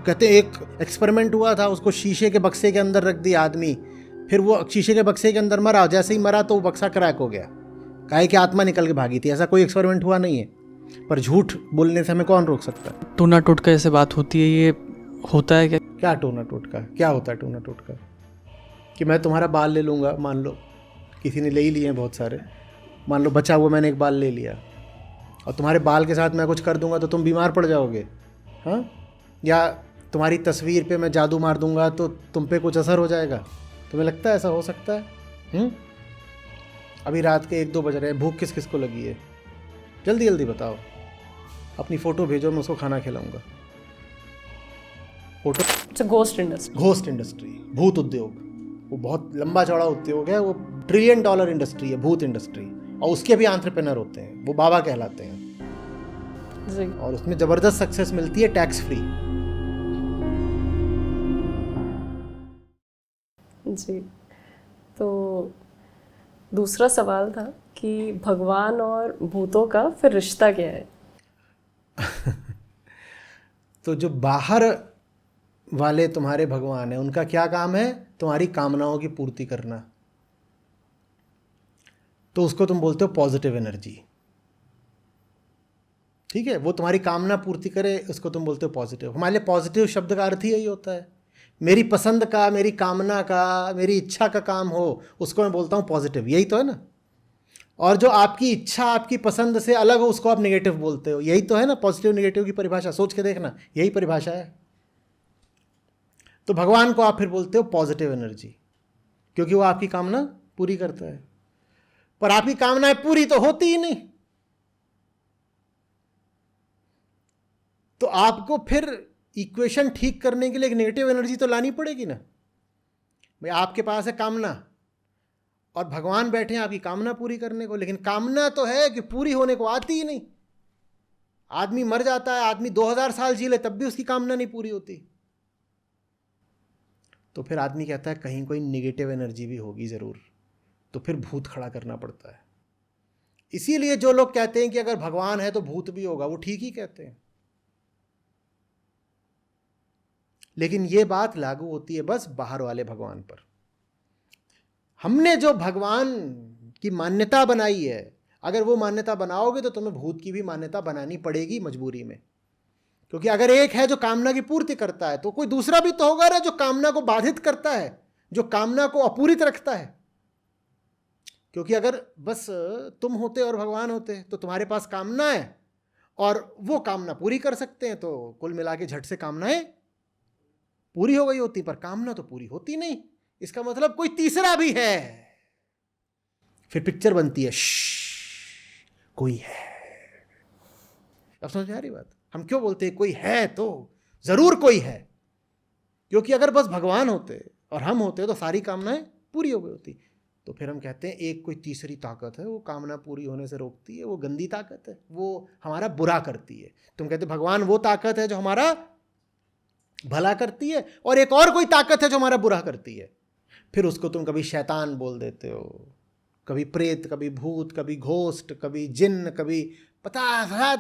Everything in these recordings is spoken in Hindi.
कहते हैं एक एक्सपेरिमेंट हुआ था, उसको शीशे के बक्से के अंदर रख दिया आदमी, फिर वो शीशे के बक्से के अंदर मरा, जैसे ही मरा तो वो बक्सा क्रैक हो गया, काहे कि आत्मा निकल के भागी थी। ऐसा कोई एक्सपेरिमेंट हुआ नहीं है, पर झूठ बोलने से हमें कौन रोक सकता है। टूना टोटका ऐसे बात होती है, ये होता है क्या? क्या टूना टोटका, क्या होता है टूना टोटका? कि मैं तुम्हारा बाल ले लूँगा, मान लो किसी ने ले ही लिए हैं बहुत सारे, मान लो बचा हुआ मैंने एक बाल ले लिया, और तुम्हारे बाल के साथ मैं कुछ कर दूंगा तो तुम बीमार पड़ जाओगे, हाँ? या तुम्हारी तस्वीर पे मैं जादू मार दूंगा तो तुम पे कुछ असर हो जाएगा? तुम्हें लगता है ऐसा हो सकता है? अभी रात के 1-2 बज रहे हैं, भूख किस किस को लगी है? जल्दी जल्दी बताओ, अपनी फ़ोटो भेजो, मैं उसको खाना खिलाऊंगा। फोटो घोस्ट इंडस्ट्री, भूत उद्योग, वो बहुत लंबा चौड़ा उद्योग है, वो $1 ट्रिलियन इंडस्ट्री है, भूत इंडस्ट्री, और उसके भी एंटरप्रेन्योर होते हैं, वो बाबा कहलाते हैं जी। और उसमें ज़बरदस्त सक्सेस मिलती है, टैक्स फ्री जी। तो दूसरा सवाल था कि भगवान और भूतों का फिर रिश्ता क्या है? तो जो बाहर वाले तुम्हारे भगवान हैं, उनका क्या काम है? तुम्हारी कामनाओं की पूर्ति करना। तो उसको तुम बोलते हो पॉजिटिव एनर्जी, ठीक है? वो तुम्हारी कामना पूर्ति करे, उसको तुम बोलते हो पॉजिटिव। हमारे लिए पॉजिटिव शब्द का अर्थ ही यही होता है, मेरी पसंद का, मेरी कामना का, मेरी इच्छा का काम हो, उसको मैं बोलता हूँ पॉजिटिव। यही तो है ना? और जो आपकी इच्छा, आपकी पसंद से अलग हो, उसको आप नेगेटिव बोलते हो। यही तो है ना पॉजिटिव नेगेटिव की परिभाषा? सोच के देखना, यही परिभाषा है। तो भगवान को आप फिर बोलते हो पॉजिटिव एनर्जी, क्योंकि वो आपकी कामना पूरी करता है। पर आपकी कामनाएं पूरी तो होती ही नहीं, तो आपको फिर इक्वेशन ठीक करने के लिए एक नेगेटिव एनर्जी तो लानी पड़ेगी ना। भाई आपके पास है कामना, और भगवान बैठे हैं आपकी कामना पूरी करने को, लेकिन कामना तो है कि पूरी होने को आती ही नहीं। आदमी मर जाता है, आदमी 2000 साल जी ले, तब भी उसकी कामना नहीं पूरी होती। तो फिर आदमी कहता है कहीं कोई नेगेटिव एनर्जी भी होगी ज़रूर, तो फिर भूत खड़ा करना पड़ता है। इसीलिए जो लोग कहते हैं कि अगर भगवान है तो भूत भी होगा, वो ठीक ही कहते हैं, लेकिन ये बात लागू होती है बस बाहर वाले भगवान पर। हमने जो भगवान की मान्यता बनाई है, अगर वो मान्यता बनाओगे तो तुम्हें भूत की भी मान्यता बनानी पड़ेगी मजबूरी में, क्योंकि अगर एक है जो कामना की पूर्ति करता है, तो कोई दूसरा भी तो होगा ना जो कामना को बाधित करता है, जो कामना को अपूरित रखता है। क्योंकि अगर बस तुम होते और भगवान होते तो तुम्हारे पास कामना है और वो कामना पूरी कर सकते हैं, तो कुल मिला के झट से कामनाएं पूरी हो गई होती, पर कामना तो पूरी होती नहीं। इसका मतलब कोई तीसरा भी है। फिर पिक्चर बनती है, कोई है। अब समझ में आ रही बात? हम क्यों बोलते हैं कोई है? तो जरूर कोई है, क्योंकि अगर बस भगवान होते और हम होते तो सारी कामनाएं पूरी हो गई होती। तो फिर हम कहते हैं एक कोई तीसरी ताकत है, वो कामना पूरी होने से रोकती है, वो गंदी ताकत है, वो हमारा बुरा करती है। तुम कहते भगवान वो ताकत है जो हमारा भला करती है, और एक और कोई ताकत है जो हमारा बुरा करती है। फिर उसको तुम कभी शैतान बोल देते हो, कभी प्रेत, कभी भूत, कभी घोस्ट, कभी जिन्न, कभी पता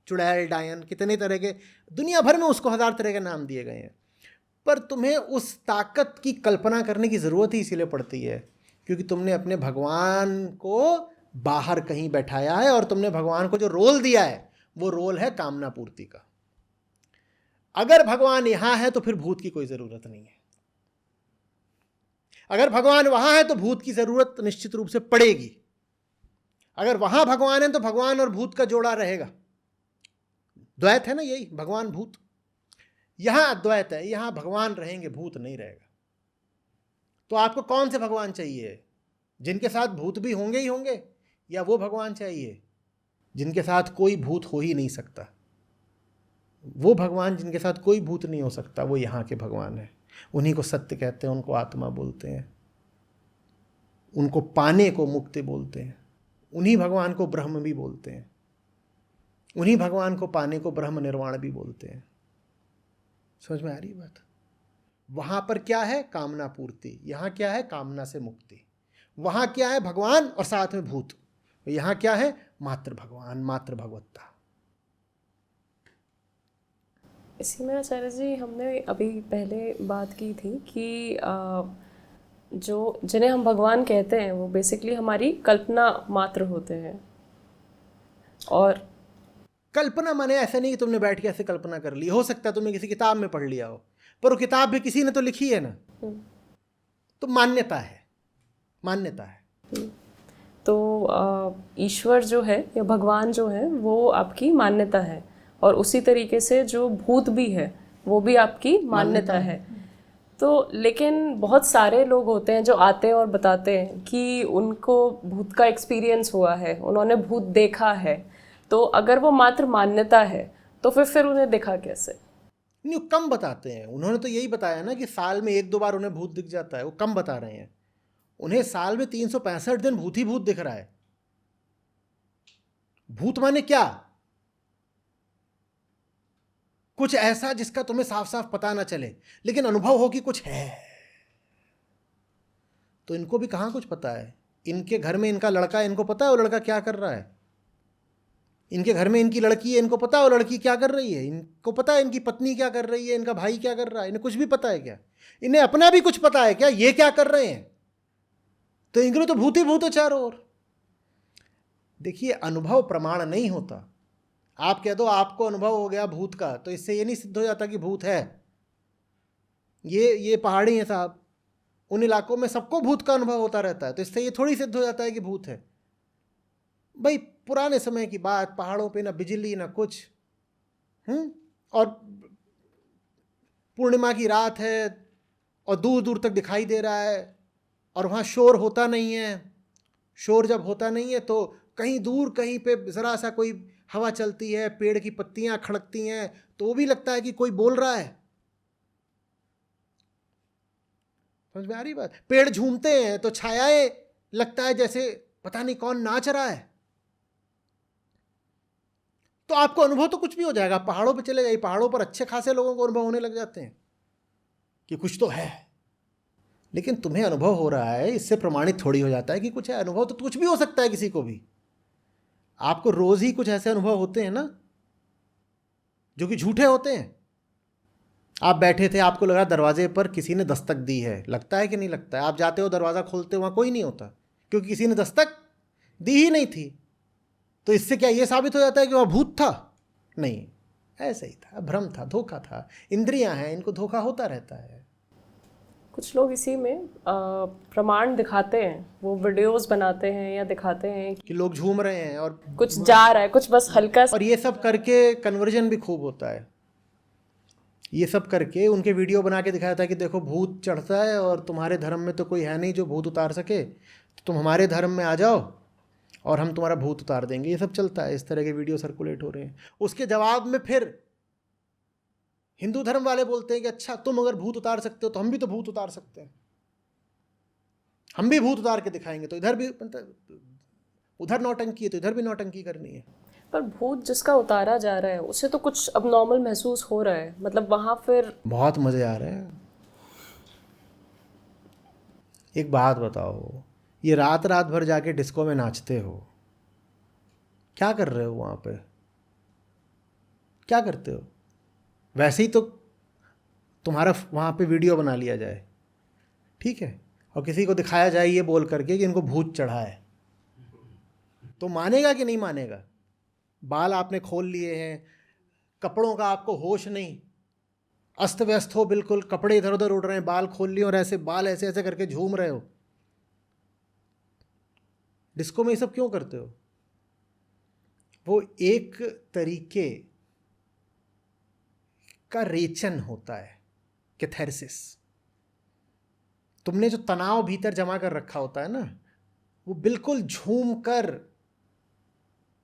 चुड़ैल, डायन, कितने तरह के, दुनिया भर में उसको 1000 तरह के नाम दिए गए हैं। पर तुम्हें उस ताकत की कल्पना करने की ज़रूरत ही इसीलिए पड़ती है क्योंकि तुमने अपने भगवान को बाहर कहीं बैठाया है, और तुमने भगवान को जो रोल दिया है वो रोल है कामना पूर्ति का। अगर भगवान यहाँ है तो फिर भूत की कोई ज़रूरत नहीं है। अगर भगवान वहाँ है तो भूत की ज़रूरत निश्चित रूप से पड़ेगी। अगर वहाँ भगवान है तो भगवान और भूत का जोड़ा रहेगा। द्वैत है ना, यही भगवान भूत। यहाँ अद्वैत है, यहाँ भगवान रहेंगे, भूत नहीं रहेगा। तो आपको कौन से भगवान चाहिए? जिनके साथ भूत भी होंगे ही होंगे, या वो भगवान चाहिए जिनके साथ कोई भूत हो ही नहीं सकता? वो भगवान जिनके साथ कोई भूत नहीं हो सकता, वो यहाँ के भगवान है। उन्हीं को सत्य कहते हैं, उनको आत्मा बोलते हैं, उनको पाने को मुक्ति बोलते हैं। उन्हीं भगवान को ब्रह्म भी बोलते हैं, उन्हीं भगवान को पाने को ब्रह्म निर्वाण भी बोलते हैं। समझ में आ रही बात? वहाँ पर क्या है? कामना पूर्ति। यहाँ क्या है? कामना से मुक्ति। वहाँ क्या है? भगवान और साथ में भूत। यहाँ क्या है? मात्र भगवान, मात्र भगवत्ता। इसी में आचार्य जी हमने अभी पहले बात की थी कि जो जिन्हें हम भगवान कहते हैं वो बेसिकली हमारी कल्पना मात्र होते हैं। और कल्पना माने ऐसा नहीं कि तुमने बैठ के ऐसे कल्पना कर ली, हो सकता है तुमने किसी किताब में पढ़ लिया हो, पर वो किताब भी किसी ने तो लिखी है ना। तो मान्यता है, मान्यता है। तो ईश्वर जो है या भगवान जो है वो आपकी मान्यता है, और उसी तरीके से जो भूत भी है वो भी आपकी मान्यता है। तो लेकिन बहुत सारे लोग होते हैं जो आते हैं और बताते हैं कि उनको भूत का एक्सपीरियंस हुआ है, उन्होंने भूत देखा है। तो अगर वो मात्र मान्यता है तो फिर उन्हें देखा कैसे? नहीं, वो कम बताते हैं। उन्होंने तो यही बताया ना कि साल में 1-2 बार उन्हें भूत दिख जाता है, वो कम बता रहे हैं। उन्हें साल में 365 दिन भूत ही भूत दिख रहा है। भूत माने क्या? कुछ ऐसा जिसका तुम्हें साफ साफ पता ना चले, लेकिन अनुभव हो कि कुछ है। तो इनको भी कहाँ कुछ पता है। इनके घर में इनका लड़का है, इनको पता है वो लड़का क्या कर रहा है। इनके घर में इनकी लड़की है, इनको पता है वो लड़की क्या कर रही है। इनको पता है इनकी पत्नी क्या कर रही है, इनका भाई क्या कर रहा है। इन्हें कुछ भी पता है क्या? इन्हें अपना भी कुछ पता है क्या, ये क्या कर रहे हैं? तो इनके तो भूत ही भूत है चारों ओर। देखिए, अनुभव प्रमाण नहीं होता। आप कह दो आपको अनुभव हो गया भूत का, तो इससे ये नहीं सिद्ध हो जाता कि भूत है। ये पहाड़ी है साहब, उन इलाकों में सबको भूत का अनुभव होता रहता है, तो इससे ये थोड़ी सिद्ध हो जाता है कि भूत है। भाई पुराने समय की बात, पहाड़ों पे ना बिजली ना कुछ, और पूर्णिमा की रात है और दूर दूर तक दिखाई दे रहा है, और वहाँ शोर होता नहीं है। शोर जब होता नहीं है तो कहीं दूर कहीं पे ज़रा सा कोई हवा चलती है, पेड़ की पत्तियां खड़कती हैं, तो वो भी लगता है कि कोई बोल रहा है। समझ में आ रही बात? पेड़ झूमते हैं तो छायाएं लगता है जैसे पता नहीं कौन नाच रहा है। तो आपको अनुभव तो कुछ भी हो जाएगा। पहाड़ों पे चले जाइए, पहाड़ों पर अच्छे खासे लोगों को अनुभव होने लग जाते हैं कि कुछ तो है। लेकिन तुम्हें अनुभव हो रहा है, इससे प्रमाणित थोड़ी हो जाता है कि कुछ है। अनुभव तो कुछ भी हो सकता है किसी को भी। आपको रोज ही कुछ ऐसे अनुभव होते हैं ना जो कि झूठे होते हैं। आप बैठे थे, आपको लगा दरवाजे पर किसी ने दस्तक दी है, लगता है कि नहीं लगता है? आप जाते हो, दरवाज़ा खोलते हो, वहाँ कोई नहीं होता, क्योंकि किसी ने दस्तक दी ही नहीं थी। तो इससे क्या ये साबित हो जाता है कि वहाँ भूत था? नहीं, ऐसे ही था, भ्रम था, धोखा था। इंद्रियां हैं, इनको धोखा होता रहता है। कुछ लोग इसी में प्रमाण दिखाते हैं, वो वीडियोस बनाते हैं या दिखाते हैं कि लोग झूम रहे हैं और कुछ जा रहा है, कुछ बस हल्का सा। और ये सब करके कन्वर्जन भी खूब होता है। ये सब करके उनके वीडियो बना के दिखाया था कि देखो भूत चढ़ता है और तुम्हारे धर्म में तो कोई है नहीं जो भूत उतार सके, तो तुम हमारे धर्म में आ जाओ और हम तुम्हारा भूत उतार देंगे। ये सब चलता है, इस तरह के वीडियो सर्कुलेट हो रहे हैं। उसके जवाब में फिर हिंदू धर्म वाले बोलते हैं कि अच्छा, तुम अगर भूत उतार सकते हो तो हम भी तो भूत उतार सकते हैं, हम भी भूत उतार के दिखाएंगे। तो इधर भी उधर नौटंकी है तो इधर भी नौटंकी करनी है। पर भूत जिसका उतारा जा रहा है उसे तो कुछ अबनॉर्मल महसूस हो रहा है, मतलब वहाँ फिर बहुत मज़े आ रहे हैं। एक बात बताओ, ये रात रात भर जाके डिस्को में नाचते हो, क्या कर रहे हो वहाँ पे? क्या करते हो? वैसे ही तो तुम्हारा वहाँ पे वीडियो बना लिया जाए, ठीक है, और किसी को दिखाया जाए ये बोल करके कि इनको भूत चढ़ा है, तो मानेगा कि नहीं मानेगा? बाल आपने खोल लिए हैं, कपड़ों का आपको होश नहीं, अस्त व्यस्त हो बिल्कुल, कपड़े इधर उधर उड़ रहे हैं, बाल खोल लिए और ऐसे बाल ऐसे ऐसे करके झूम रहे हो। डिस्को में ये सब क्यों करते हो? वो एक तरीके का रेचन होता है, कैथारसिस। तुमने जो तनाव भीतर जमा कर रखा होता है ना, वो बिल्कुल झूम कर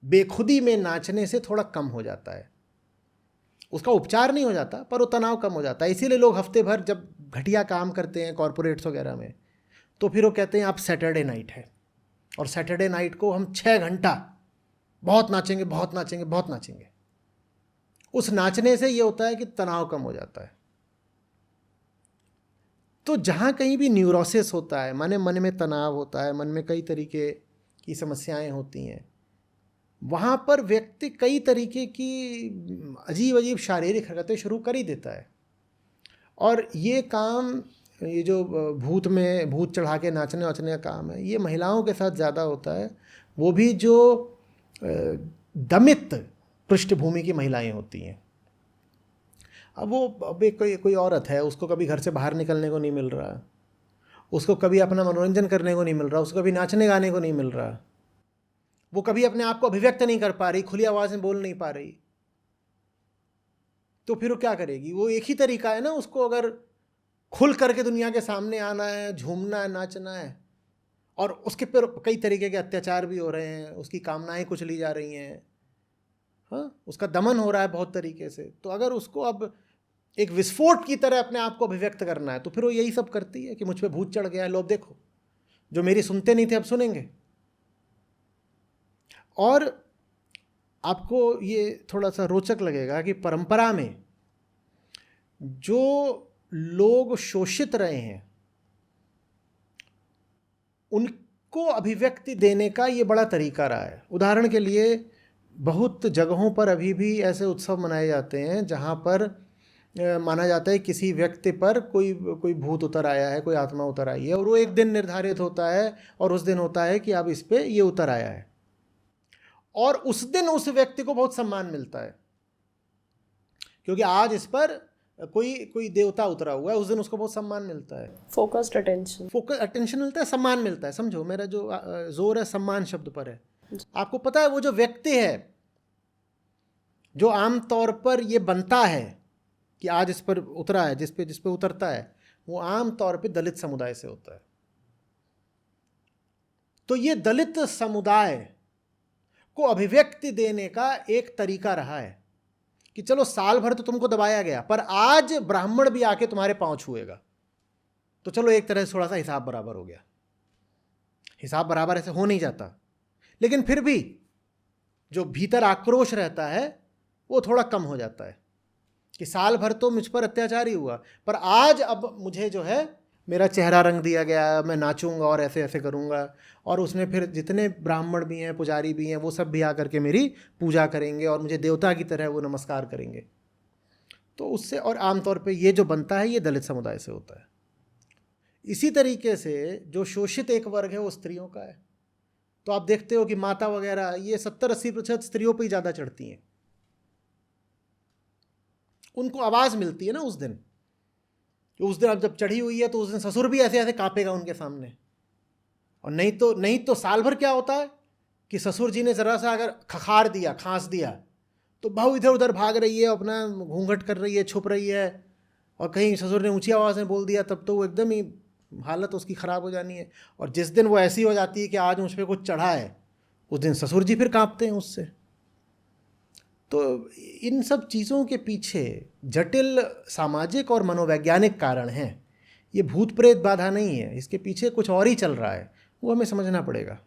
बेखुदी में नाचने से थोड़ा कम हो जाता है। उसका उपचार नहीं हो जाता, पर वो तनाव कम हो जाता है। इसीलिए लोग हफ्ते भर जब घटिया काम करते हैं कॉरपोरेट्स वगैरह में, तो फिर वो कहते हैं आप सैटरडे नाइट है, और सैटरडे नाइट को हम 6 घंटा बहुत नाचेंगे, बहुत नाचेंगे, बहुत नाचेंगे। उस नाचने से ये होता है कि तनाव कम हो जाता है। तो जहाँ कहीं भी न्यूरोसिस होता है, माने मन में तनाव होता है, मन में कई तरीके की समस्याएं होती हैं, वहाँ पर व्यक्ति कई तरीके की अजीब अजीब शारीरिक हरकतें शुरू कर ही देता है। और ये काम, ये जो भूत चढ़ा के नाचने वाचने का काम है, ये महिलाओं के साथ ज़्यादा होता है। वो भी जो दमित पृष्ठभूमि की महिलाएं होती हैं। अब एक कोई औरत है, उसको कभी घर से बाहर निकलने को नहीं मिल रहा, उसको कभी अपना मनोरंजन करने को नहीं मिल रहा, उसको कभी नाचने गाने को नहीं मिल रहा, वो कभी अपने आप को अभिव्यक्त नहीं कर पा रही, खुली आवाज़ में बोल नहीं पा रही, तो फिर वो क्या करेगी? वो एक ही तरीका है ना, उसको अगर खुल करके दुनिया के सामने आना है, झूमना है, नाचना है। और उसके पर कई तरीके के अत्याचार भी हो रहे हैं, उसकी कामनाएं कुछ ली जा रही हैं, हाँ, उसका दमन हो रहा है बहुत तरीके से। तो अगर उसको अब एक विस्फोट की तरह अपने आप को अभिव्यक्त करना है, तो फिर वो यही सब करती है कि मुझ पे भूत चढ़ गया है, लो देखो, जो मेरी सुनते नहीं थे अब सुनेंगे। और आपको ये थोड़ा सा रोचक लगेगा कि परंपरा में जो लोग शोषित रहे हैं, उनको अभिव्यक्ति देने का ये बड़ा तरीका रहा है। उदाहरण के लिए बहुत जगहों पर अभी भी ऐसे उत्सव मनाए जाते हैं जहाँ पर माना जाता है किसी व्यक्ति पर कोई भूत उतर आया है, कोई आत्मा उतर आई है, और वो एक दिन निर्धारित होता है और उस दिन होता है कि अब इस पे ये उतर आया है, और उस दिन उस व्यक्ति को बहुत सम्मान मिलता है क्योंकि आज इस पर कोई देवता उतरा हुआ है। उस दिन उसको बहुत सम्मान मिलता है, फोकस अटेंशन मिलता है, सम्मान मिलता है। समझो, मेरा जो जोर है सम्मान शब्द पर है। आपको पता है वो जो व्यक्ति है जो आम तौर पर ये बनता है कि आज इस पर उतरा है, जिस पे उतरता है, वो आम तौर पे दलित समुदाय से होता है। तो ये दलित समुदाय को अभिव्यक्ति देने का एक तरीका रहा है कि चलो साल भर तो तुमको दबाया गया, पर आज ब्राह्मण भी आके तुम्हारे पांव छुएगा, तो चलो एक तरह से थोड़ा सा हिसाब बराबर हो गया। हिसाब बराबर ऐसे हो नहीं जाता, लेकिन फिर भी जो भीतर आक्रोश रहता है वो थोड़ा कम हो जाता है कि साल भर तो मुझ पर अत्याचार ही हुआ, पर आज अब मुझे जो है मेरा चेहरा रंग दिया गया, मैं नाचूंगा और ऐसे ऐसे करूंगा, और उसमें फिर जितने ब्राह्मण भी हैं, पुजारी भी हैं, वो सब भी आकर के मेरी पूजा करेंगे और मुझे देवता की तरह वो नमस्कार करेंगे। तो उससे, और आमतौर पे ये जो बनता है ये दलित समुदाय से होता है। इसी तरीके से जो शोषित एक वर्ग है वो स्त्रियों का है। तो आप देखते हो कि माता वगैरह ये 70-80% स्त्रियों पर ही ज़्यादा चढ़ती हैं, उनको आवाज़ मिलती है ना उस दिन। अब जब चढ़ी हुई है तो उस दिन ससुर भी ऐसे ऐसे कांपेगा उनके सामने। और नहीं तो साल भर क्या होता है कि ससुर जी ने ज़रा सा अगर खखार दिया, खांस दिया, तो बहू इधर उधर भाग रही है, अपना घूंघट कर रही है, छुप रही है, और कहीं ससुर ने ऊंची आवाज़ में बोल दिया तब तो वो एकदम ही हालत उसकी ख़राब हो जानी है। और जिस दिन वो ऐसी हो जाती है कि आज मुझ पर कुछ चढ़ा है, उस दिन ससुर जी फिर कांपते हैं उससे। तो इन सब चीज़ों के पीछे जटिल सामाजिक और मनोवैज्ञानिक कारण हैं। ये भूत प्रेत बाधा नहीं है, इसके पीछे कुछ और ही चल रहा है, वो हमें समझना पड़ेगा।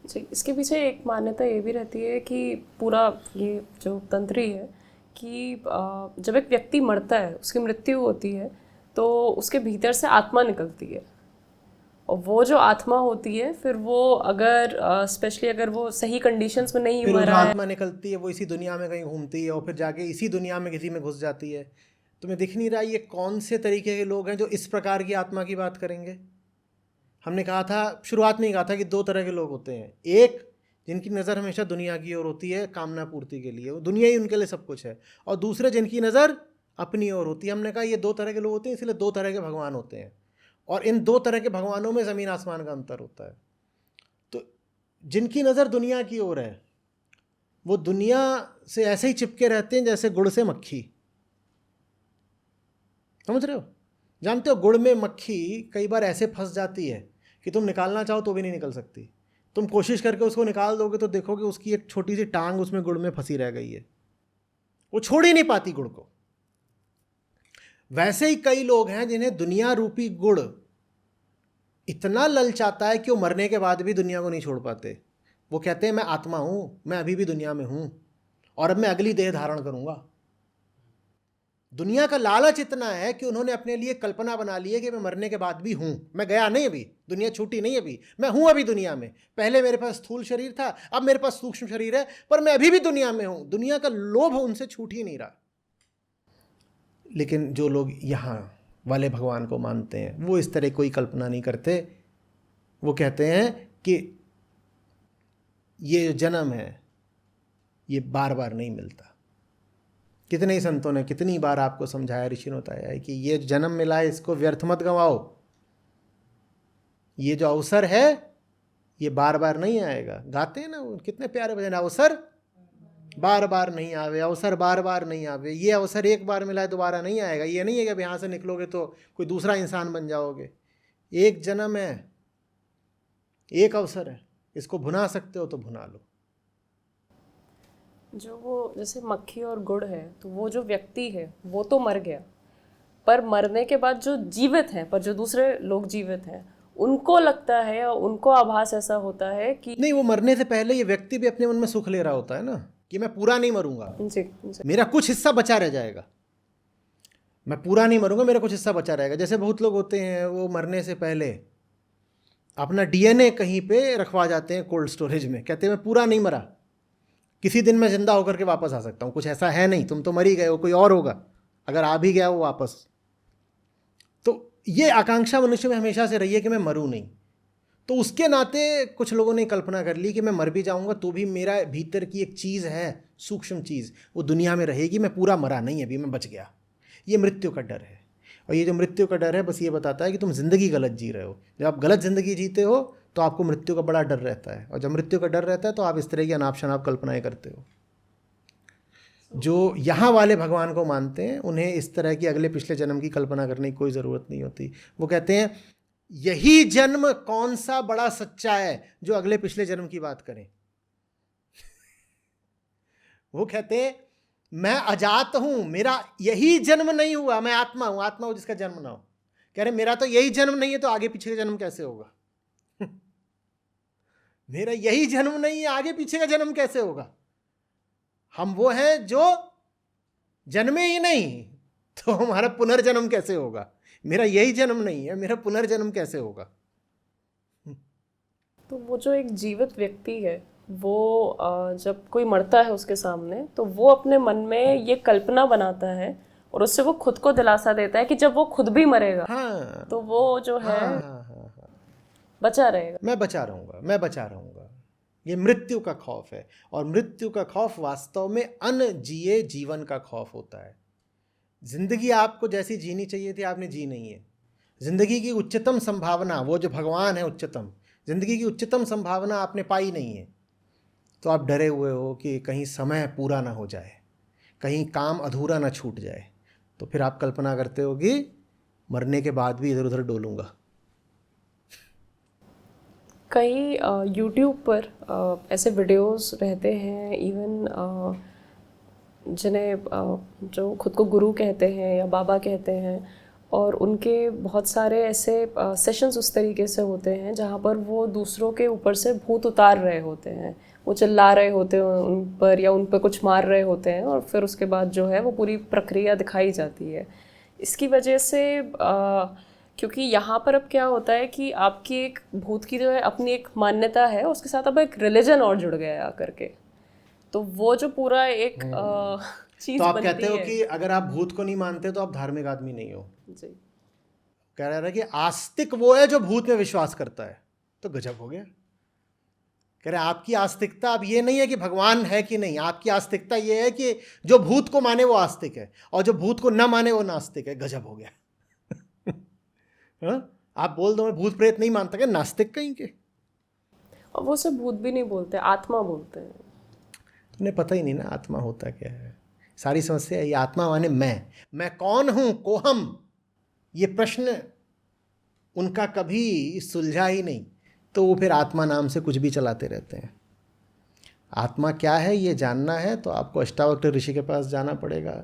जी, इसके पीछे एक मान्यता ये भी रहती है कि पूरा ये जो तंत्र ही है कि जब एक व्यक्ति मरता है, उसकी मृत्यु होती है, तो उसके भीतर से आत्मा निकलती है, और वो जो आत्मा होती है फिर वो अगर स्पेशली अगर वो सही कंडीशंस में नहीं मरा है, आत्मा निकलती है, वो इसी दुनिया में कहीं घूमती है और फिर जाके इसी दुनिया में किसी में घुस जाती है। तुम्हें दिख नहीं रहा ये कौन से तरीके के लोग हैं जो इस प्रकार की आत्मा की बात करेंगे? हमने कहा था, शुरुआत में ही कहा था कि 2 तरह के लोग होते हैं। एक जिनकी नज़र हमेशा दुनिया की ओर होती है, कामना पूर्ति के लिए, वो दुनिया ही उनके लिए सब कुछ है, और दूसरे जिनकी नज़र अपनी ओर होती है। हमने कहा ये 2 तरह के लोग होते हैं, इसलिए 2 तरह के भगवान होते हैं, और इन 2 तरह के भगवानों में ज़मीन आसमान का अंतर होता है। तो जिनकी नज़र दुनिया की ओर है वो दुनिया से ऐसे ही चिपके रहते हैं जैसे गुड़ से मक्खी। समझ रहे हो? जानते हो गुड़ में मक्खी कई बार ऐसे फंस जाती है कि तुम निकालना चाहो तो भी नहीं निकल सकती। तुम कोशिश करके उसको निकाल दोगे तो देखोगे उसकी एक छोटी सी टांग उसमें गुड़ में फंसी रह गई है, वो छोड़ ही नहीं पाती गुड़ को। वैसे ही कई लोग हैं जिन्हें दुनिया रूपी गुड़ इतना ललचाता है कि वो मरने के बाद भी दुनिया को नहीं छोड़ पाते। वो कहते हैं मैं आत्मा हूँ, मैं अभी भी दुनिया में हूँ और अब मैं अगली देह धारण करूँगा। दुनिया का लालच इतना है कि उन्होंने अपने लिए कल्पना बना ली है कि मैं मरने के बाद भी हूं, मैं गया नहीं, अभी दुनिया छूटी नहीं, अभी मैं हूं अभी दुनिया में। पहले मेरे पास स्थूल शरीर था, अब मेरे पास सूक्ष्म शरीर है, पर मैं अभी भी दुनिया में हूं। दुनिया का लोभ उनसे छूट ही नहीं रहा। लेकिन जो लोग यहाँ वाले भगवान को मानते हैं वो इस तरह कोई कल्पना नहीं करते। वो कहते हैं कि ये जो जन्म है ये बार बार नहीं मिलता। कितने ही संतों ने कितनी बार आपको समझाया, ऋषि ने बताया है कि ये जन्म मिला है इसको व्यर्थ मत गंवाओ। ये जो अवसर है ये बार बार नहीं आएगा। गाते हैं ना वो कितने प्यारे भजन, अवसर बार बार नहीं आवे, अवसर बार बार नहीं आवे। ये अवसर एक बार मिला है दोबारा नहीं आएगा। ये नहीं है कि अब यहाँ से निकलोगे तो कोई दूसरा इंसान बन जाओगे। एक जन्म है, एक अवसर है, इसको भुना सकते हो तो भुना लो। जो वो जैसे मक्खी और गुड़ है, तो वो जो व्यक्ति है वो तो मर गया, पर मरने के बाद जो जीवित हैं, पर जो दूसरे लोग जीवित हैं, उनको लगता है या उनको आभास ऐसा होता है कि नहीं, वो मरने से पहले ये व्यक्ति भी अपने मन में सुख ले रहा होता है ना कि मैं पूरा नहीं मरूंगा, जी मेरा कुछ हिस्सा बचा रह जाएगा। मैं पूरा नहीं मरूंगा, मेरा कुछ हिस्सा बचा रहेगा। जैसे बहुत लोग होते हैं वो मरने से पहले अपना डीएनए कहीं पे रखवा जाते हैं कोल्ड स्टोरेज में, कहते हैं मैं पूरा नहीं मरा, किसी दिन मैं जिंदा होकर के वापस आ सकता हूँ। कुछ ऐसा है नहीं, तुम तो मर ही गए हो, कोई और होगा अगर आ भी गया वो वापस। तो ये आकांक्षा मनुष्य में हमेशा से रही है कि मैं मरूं नहीं। तो उसके नाते कुछ लोगों ने कल्पना कर ली कि मैं मर भी जाऊंगा तो भी मेरा भीतर की एक चीज़ है, सूक्ष्म चीज़, वो दुनिया में रहेगी, मैं पूरा मरा नहीं, अभी मैं बच गया। ये मृत्यु का डर है। और ये जो मृत्यु का डर है बस ये बताता है कि तुम ज़िंदगी गलत जी रहे हो। जब आप गलत ज़िंदगी जीते हो तो आपको मृत्यु का बड़ा डर रहता है, और जब मृत्यु का डर रहता है तो आप इस तरह की अनाप शनाप कल्पनाएं करते हो। जो यहाँ वाले भगवान को मानते हैं उन्हें इस तरह की अगले पिछले जन्म की कल्पना करने की कोई ज़रूरत नहीं होती। वो कहते हैं यही जन्म कौन सा बड़ा सच्चा है जो अगले पिछले जन्म की बात करें। वो कहते हैं मैं अजात हूं, मेरा यही जन्म नहीं हुआ, मैं आत्मा हूं, आत्मा हो जिसका जन्म ना हो। कह रहे मेरा तो यही जन्म नहीं है तो आगे पीछे का जन्म कैसे होगा। मेरा यही जन्म नहीं है, आगे पीछे का जन्म कैसे होगा। हम वो हैं जो जन्मे ही नहीं, तो हमारा पुनर्जन्म कैसे होगा। मेरा यही जन्म नहीं है, मेरा पुनर्जन्म कैसे होगा। तो वो जो एक जीवित व्यक्ति है वो जब कोई मरता है उसके सामने, तो वो अपने मन में ये कल्पना बनाता है और उससे वो खुद को दिलासा देता है कि जब वो खुद भी मरेगा हाँ, तो वो जो है हाँ, बचा रहेगा। मैं बचा रहूंगा, मैं बचा रहूंगा। ये मृत्यु का खौफ है, और मृत्यु का खौफ वास्तव में अनजिए जीवन का खौफ होता है। जिंदगी आपको जैसी जीनी चाहिए थी आपने जी नहीं है। जिंदगी की उच्चतम संभावना, वो जो भगवान है उच्चतम, जिंदगी की उच्चतम संभावना आपने पाई नहीं है। तो आप डरे हुए हो कि कहीं समय पूरा ना हो जाए, कहीं काम अधूरा ना छूट जाए। तो फिर आप कल्पना करते हो कि मरने के बाद भी इधर उधर डोलूंगा। कई यूट्यूब पर ऐसे वीडियोस रहते हैं, इवन जिन्हें जो खुद को गुरु कहते हैं या बाबा कहते हैं, और उनके बहुत सारे ऐसे सेशंस उस तरीके से होते हैं जहाँ पर वो दूसरों के ऊपर से भूत उतार रहे होते हैं, वो चिल्ला रहे होते हैं उन पर या उन पर कुछ मार रहे होते हैं, और फिर उसके बाद जो है वो पूरी प्रक्रिया दिखाई जाती है। इसकी वजह से क्योंकि यहाँ पर अब क्या होता है कि आपकी एक भूत की जो है अपनी एक मान्यता है, उसके साथ अब एक रिलीजन और जुड़ गया है आकर के, तो वो जो पूरा एक चीज तो आप बनती कहते हो है। कि अगर आप भूत को नहीं मानते तो आप धार्मिक आदमी नहीं हो। जी, कह रहा है कि आस्तिक वो है जो भूत में विश्वास करता है। तो गजब हो गया। कह रहे आपकी आस्तिकता अब ये नहीं है कि भगवान है कि नहीं, आपकी आस्तिकता ये है कि जो भूत को माने वो आस्तिक है और जो भूत को न माने वो नास्तिक है। गजब हो गया। हाँ? आप बोल दो मैं भूत प्रेत नहीं मानता, क्या नास्तिक कहीं के। और वो सब भूत भी नहीं बोलते, आत्मा बोलते हैं। तुम्हें पता ही नहीं ना आत्मा होता क्या है। सारी समस्या है ये आत्मा माने मैं कौन हूं, कोहम। ये प्रश्न उनका कभी सुलझा ही नहीं, तो वो फिर आत्मा नाम से कुछ भी चलाते रहते हैं। आत्मा क्या है ये जानना है तो आपको अष्टावक्र ऋषि के पास जाना पड़ेगा,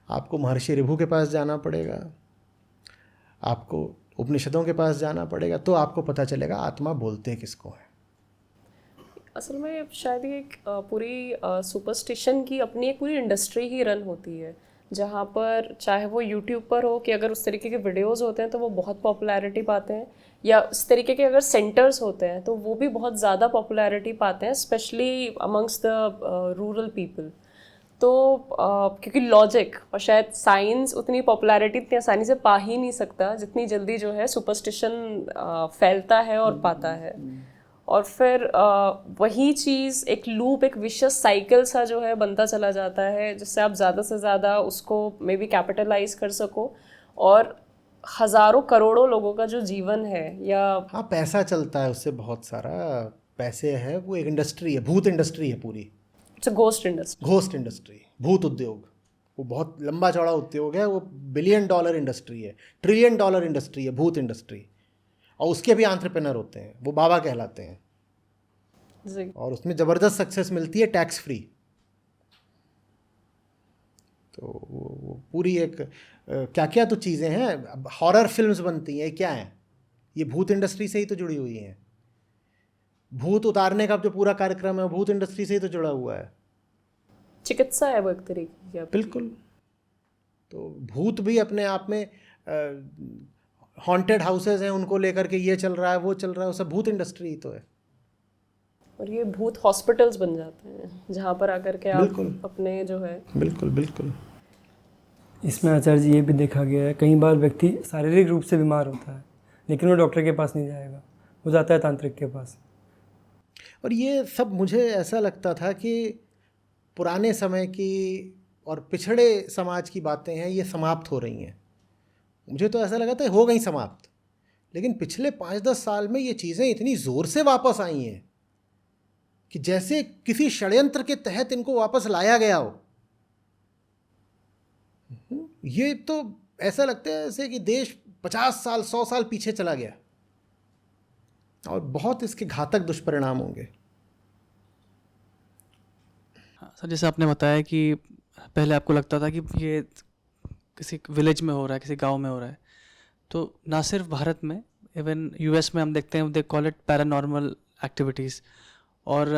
आपको महर्षि ऋभु के पास जाना पड़ेगा, आपको उपनिषदों के पास जाना पड़ेगा, तो आपको पता चलेगा आत्मा बोलते किसको है। असल में शायद ये एक पूरी सुपरस्टिशन की अपनी एक पूरी इंडस्ट्री ही रन होती है, जहाँ पर चाहे वो यूट्यूब पर हो कि अगर उस तरीके के वीडियोस होते हैं तो वो बहुत पॉपुलैरिटी पाते हैं, या उस तरीके के अगर सेंटर्स होते हैं तो वो भी बहुत ज़्यादा पॉपुलैरिटी पाते हैं, specially amongst the rural people. तो क्योंकि लॉजिक और शायद साइंस उतनी पॉपुलैरिटी इतनी आसानी से पा ही नहीं सकता जितनी जल्दी जो है सुपरस्टिशन फैलता है और पाता है। और फिर वही चीज़ एक लूप, एक विशियस साइकिल सा जो है बनता चला जाता है, जिससे आप ज़्यादा से ज़्यादा उसको मे बी कैपिटलाइज कर सको, और हज़ारों करोड़ों लोगों का जो जीवन है या हाँ, पैसा चलता है उससे, बहुत सारा पैसे है, वो एक इंडस्ट्री है, भूत इंडस्ट्री है पूरी, it's a ghost industry. Ghost industry, भूत उद्योग। वो बहुत लंबा चौड़ा उद्योग है, वो $1 बिलियन इंडस्ट्री है, $1 ट्रिलियन इंडस्ट्री है, भूत इंडस्ट्री। और उसके भी एंटरप्रेन्योर होते हैं, वो बाबा कहलाते हैं, जी। और उसमें ज़बरदस्त सक्सेस मिलती है टैक्स फ्री। तो वो पूरी एक क्या क्या तो चीज़ें हैं। अब हॉरर फिल्म्स बनती हैं, क्या हैं ये? भूत इंडस्ट्री से ही तो जुड़ी हुई हैं। भूत उतारने का जो पूरा कार्यक्रम है, भूत इंडस्ट्री से ही तो जुड़ा हुआ है। चिकित्सा है वो एक तरीके की। बिल्कुल। तो भूत भी अपने आप में हॉन्टेड हाउसेज हैं, उनको लेकर के ये चल रहा है, वो चल रहा है, वो सब भूत इंडस्ट्री ही तो है। और ये भूत हॉस्पिटल्स बन जाते हैं जहाँ पर आकर के आप अपने जो है। बिल्कुल बिल्कुल। इसमें आचार्य जी ये भी देखा गया है, कई बार व्यक्ति शारीरिक रूप से बीमार होता है लेकिन वो डॉक्टर के पास नहीं जाएगा, वो जाता है तांत्रिक के पास। और ये सब मुझे ऐसा लगता था कि पुराने समय की और पिछड़े समाज की बातें हैं, ये समाप्त हो रही हैं। मुझे तो ऐसा लगा था हो गई समाप्त, लेकिन पिछले 5-10 साल में ये चीज़ें इतनी ज़ोर से वापस आई हैं कि जैसे किसी षड्यंत्र के तहत इनको वापस लाया गया हो। ये तो ऐसा लगता है जैसे कि देश 50 साल 100 साल पीछे चला गया, और बहुत इसके घातक दुष्परिणाम होंगे। सर, जैसे आपने बताया कि पहले आपको लगता था कि ये किसी विलेज में हो रहा है, किसी गांव में हो रहा है, तो ना सिर्फ भारत में, इवन यूएस में हम देखते हैं, they call it paranormal activities. और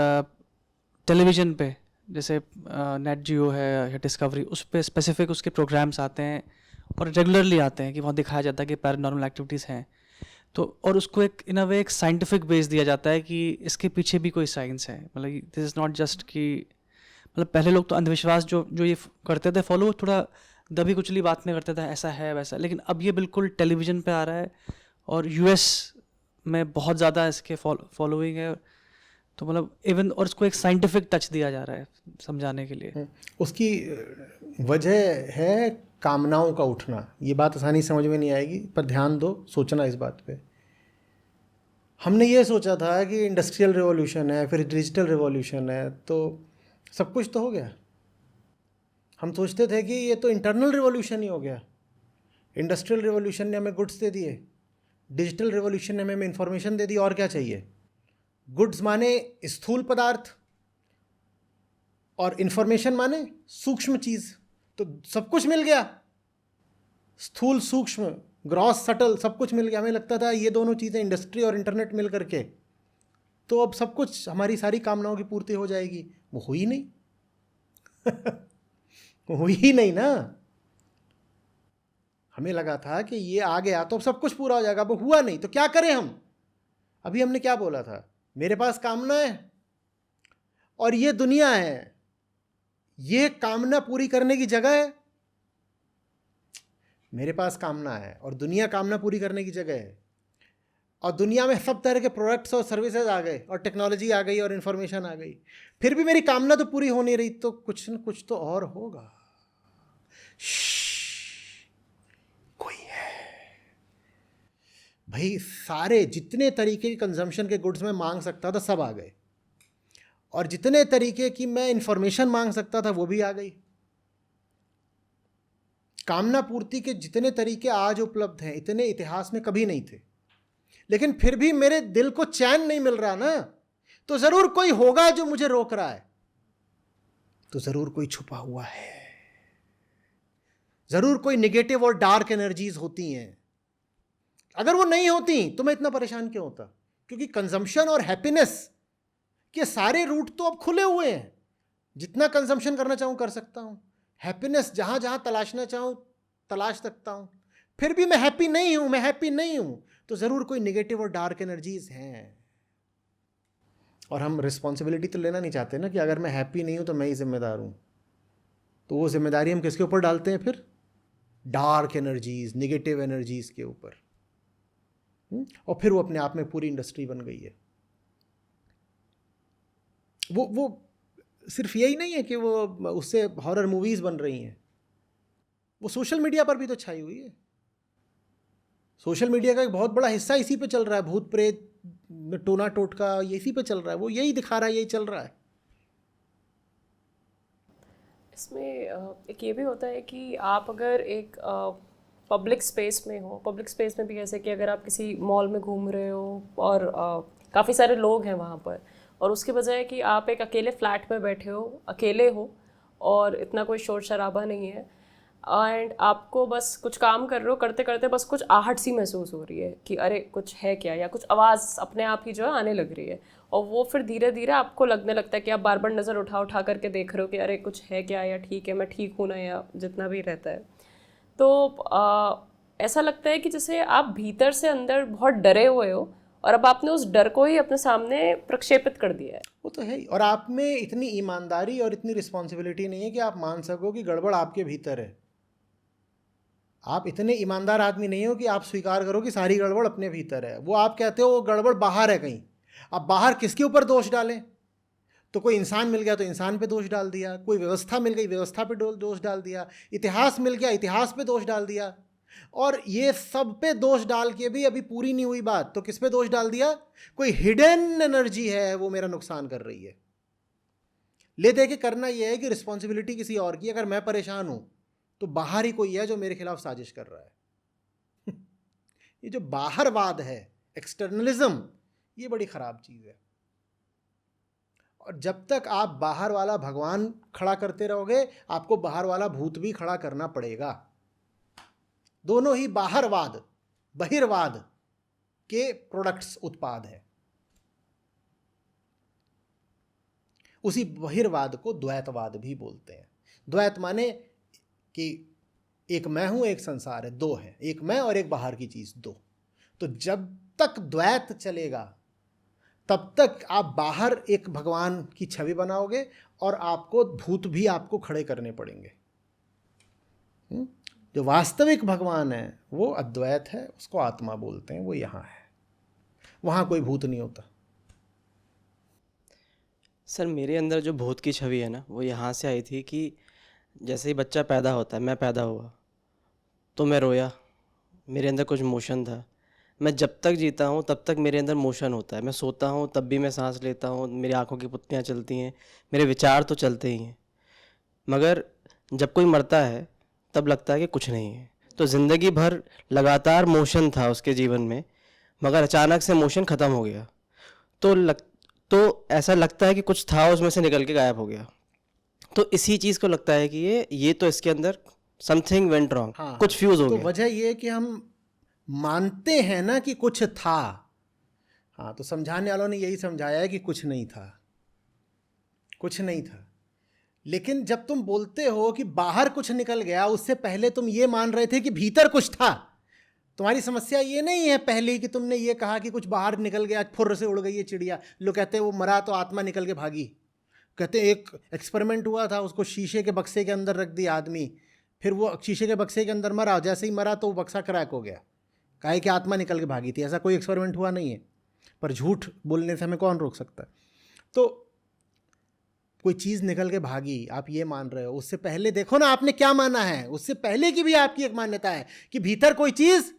टेलीविज़न पे जैसे नेट जियो है या डिस्कवरी, उस पर स्पेसिफिक उसके प्रोग्राम्स आते हैं और रेगुलरली आते हैं कि वहाँ दिखाया जाता है कि पैरानॉर्मल एक्टिविटीज़ हैं। तो और उसको एक इन अ वे एक साइंटिफिक बेस दिया जाता है कि इसके पीछे भी कोई साइंस है। मतलब दिस इज़ नॉट जस्ट कि, मतलब पहले लोग तो अंधविश्वास जो ये करते थे फॉलो, थोड़ा दबी कुचली बात में करते थे, ऐसा है वैसा, लेकिन अब ये बिल्कुल टेलीविज़न पे आ रहा है और यूएस में बहुत ज़्यादा इसके फॉलोइंग है। तो मतलब इवन, और इसको एक साइंटिफिक टच दिया जा रहा है समझाने के लिए। उसकी वजह है कामनाओं का उठना। ये बात आसानी समझ में नहीं आएगी, पर ध्यान दो, सोचना इस बात पे। हमने ये सोचा था कि इंडस्ट्रियल रिवॉल्यूशन है, फिर डिजिटल रिवॉल्यूशन है, तो सब कुछ तो हो गया। हम सोचते थे कि ये तो इंटरनल रिवॉल्यूशन ही हो गया। इंडस्ट्रियल रिवॉल्यूशन ने हमें गुड्स दे दिए, डिजिटल रिवॉल्यूशन ने हमें इंफॉर्मेशन दे दी, और क्या चाहिए? गुड्स माने स्थूल पदार्थ और इंफॉर्मेशन माने सूक्ष्म चीज़, तो सब कुछ मिल गया। स्थूल, सूक्ष्म, ग्रॉस, सटल, सब कुछ मिल गया। हमें लगता था ये दोनों चीज़ें, इंडस्ट्री और इंटरनेट मिल करके तो अब सब कुछ, हमारी सारी कामनाओं की पूर्ति हो जाएगी। वो हुई नहीं हुई ही नहीं ना। हमें लगा था कि ये आ गया तो अब सब कुछ पूरा हो जाएगा, वो हुआ नहीं। तो क्या करें हम? अभी हमने क्या बोला था? मेरे पास कामना है और ये दुनिया है, ये कामना पूरी करने की जगह है। मेरे पास कामना है और दुनिया कामना पूरी करने की जगह है, और दुनिया में सब तरह के प्रोडक्ट्स और सर्विसेज आ गए और टेक्नोलॉजी आ गई और इन्फॉर्मेशन आ गई, फिर भी मेरी कामना तो पूरी हो नहीं रही, तो कुछ न कुछ तो और होगा। कोई है भाई। सारे जितने तरीके के कंजम्पशन के गुड्स मैं मांग सकता था सब आ गए, और जितने तरीके की मैं इंफॉर्मेशन मांग सकता था वो भी आ गई। कामना पूर्ति के जितने तरीके आज उपलब्ध हैं, इतने इतिहास में कभी नहीं थे। लेकिन फिर भी मेरे दिल को चैन नहीं मिल रहा ना, तो जरूर कोई होगा जो मुझे रोक रहा है, तो जरूर कोई छुपा हुआ है, जरूर कोई नेगेटिव और डार्क एनर्जीज होती हैं। अगर वो नहीं होती तो मैं इतना परेशान क्यों होता? क्योंकि कंजम्पशन और हैप्पीनेस के सारे रूट तो अब खुले हुए हैं। जितना कंजम्पशन करना चाहूं कर सकता हूं, हैप्पीनेस जहाँ जहाँ तलाशना चाहूँ तलाश सकता हूँ, फिर भी मैं हैप्पी नहीं हूँ, मैं हैप्पी नहीं हूँ, तो ज़रूर कोई नेगेटिव और डार्क एनर्जीज हैं। और हम रिस्पॉन्सिबिलिटी तो लेना नहीं चाहते ना कि अगर मैं हैप्पी नहीं हूँ तो मैं ही जिम्मेदार हूँ। तो वो जिम्मेदारी हम किसके ऊपर डालते हैं फिर? डार्क एनर्जीज, नेगेटिव एनर्जीज के ऊपर। और फिर वो अपने आप में पूरी इंडस्ट्री बन गई है। वो सिर्फ यही नहीं है कि वो उससे हॉरर मूवीज बन रही हैं, वो सोशल मीडिया पर भी तो छाई हुई है। सोशल मीडिया का एक बहुत बड़ा हिस्सा इसी पे चल रहा है, भूत प्रेत टोना टोटका ये इसी पे चल रहा है, वो यही दिखा रहा है, यही चल रहा है। इसमें एक ये भी होता है कि आप अगर एक पब्लिक स्पेस में हो, पब्लिक स्पेस में भी जैसे कि अगर आप किसी मॉल में घूम रहे हो और काफ़ी सारे लोग हैं वहाँ पर, और उसके बजाय कि आप एक अकेले फ्लैट में बैठे हो, अकेले हो और इतना कोई शोर शराबा नहीं है, एंड आपको बस कुछ काम कर रहे हो, करते करते बस कुछ आहट सी महसूस हो रही है कि अरे कुछ है क्या, या कुछ आवाज़ अपने आप ही जो है आने लग रही है, और वो फिर धीरे धीरे आपको लगने लगता है कि आप बार बार नज़र उठा उठा करके देख रहे हो कि अरे कुछ है क्या, या ठीक है मैं ठीक हूँ ना, या जितना भी रहता है। तो ऐसा लगता है कि जैसे आप भीतर से अंदर बहुत डरे हुए हो और अब आपने उस डर को ही अपने सामने प्रक्षेपित कर दिया है। वो तो है ही, और आप में इतनी ईमानदारी और इतनी रिस्पॉन्सिबिलिटी नहीं है कि आप मान सको कि गड़बड़ आपके भीतर है। आप इतने ईमानदार आदमी नहीं हो कि आप स्वीकार करो कि सारी गड़बड़ अपने भीतर है। वो आप कहते हो वो गड़बड़ बाहर है कहीं। अब बाहर किसके ऊपर दोष डालें? तो कोई इंसान मिल गया तो इंसान पे दोष डाल दिया, कोई व्यवस्था मिल गई व्यवस्था पे दोष डाल दिया, इतिहास मिल गया इतिहास पे दोष डाल दिया, और ये सब पे दोष डाल के भी अभी पूरी नहीं हुई बात, तो किस पे दोष डाल दिया? कोई हिडन एनर्जी है वो मेरा नुकसान कर रही है। ले दे के करना ये है कि रिस्पॉन्सिबिलिटी किसी और की। अगर मैं परेशान हूं तो बाहर ही कोई है जो मेरे खिलाफ साजिश कर रहा है। ये जो बाहरवाद है, एक्सटर्नलिज्म, ये बड़ी खराब चीज़ है। और जब तक आप बाहर वाला भगवान खड़ा करते रहोगे, आपको बाहर वाला भूत भी खड़ा करना पड़ेगा। दोनों ही बाहरवाद, बहिर्वाद के प्रोडक्ट्स, उत्पाद है। उसी बहिर्वाद को द्वैतवाद भी बोलते हैं। द्वैत माने कि एक मैं हूं एक संसार है, दो है, एक मैं और एक बाहर की चीज, दो। तो जब तक द्वैत चलेगा तब तक आप बाहर एक भगवान की छवि बनाओगे और आपको भूत भी आपको खड़े करने पड़ेंगे। जो वास्तविक भगवान है वो अद्वैत है, उसको आत्मा बोलते हैं, वो यहाँ है, वहाँ कोई भूत नहीं होता। सर मेरे अंदर जो भूत की छवि है ना, वो यहाँ से आई थी कि जैसे ही बच्चा पैदा होता है, मैं पैदा हुआ तो मैं रोया, मेरे अंदर कुछ मोशन था। मैं जब तक जीता हूँ तब तक मेरे अंदर मोशन होता है। मैं सोता हूँ तब भी मैं सांस लेता हूँ, मेरी आंखों की पुतलियाँ चलती हैं, मेरे विचार तो चलते ही हैं। मगर जब कोई मरता है तब लगता है कि कुछ नहीं है। तो ज़िंदगी भर लगातार मोशन था उसके जीवन में, मगर अचानक से मोशन ख़त्म हो गया तो ऐसा लगता है कि कुछ था उसमें से निकल के गायब हो गया। तो इसी चीज़ को लगता है कि ये तो इसके अंदर समथिंग वेंट रॉन्ग, हाँ, कुछ फ्यूज़ हो तो गया। वजह ये है कि हम मानते हैं ना कि कुछ था। हाँ, तो समझाने वालों ने यही समझाया है कि कुछ नहीं था, कुछ नहीं था। लेकिन जब तुम बोलते हो कि बाहर कुछ निकल गया, उससे पहले तुम ये मान रहे थे कि भीतर कुछ था। तुम्हारी समस्या ये नहीं है पहले कि तुमने ये कहा कि कुछ बाहर निकल गया, फुर्र से उड़ गई ये चिड़िया। लोग कहते हैं वो मरा तो आत्मा निकल के भागी। कहते हैं एक एक्सपेरिमेंट हुआ था, उसको शीशे के बक्से के अंदर रख दिया आदमी, फिर वो शीशे के बक्से के अंदर मरा, जैसे ही मरा तो वो बक्सा क्रैक हो गया, काहे कि आत्मा निकल के भागी थी। ऐसा कोई एक्सपेरिमेंट हुआ नहीं है, पर झूठ बोलने से हमें कौन रोक सकता है। तो कोई चीज़ निकल के भागी, आप ये मान रहे हो। उससे पहले देखो ना आपने क्या माना है, उससे पहले की भी आपकी एक मान्यता है कि भीतर कोई चीज़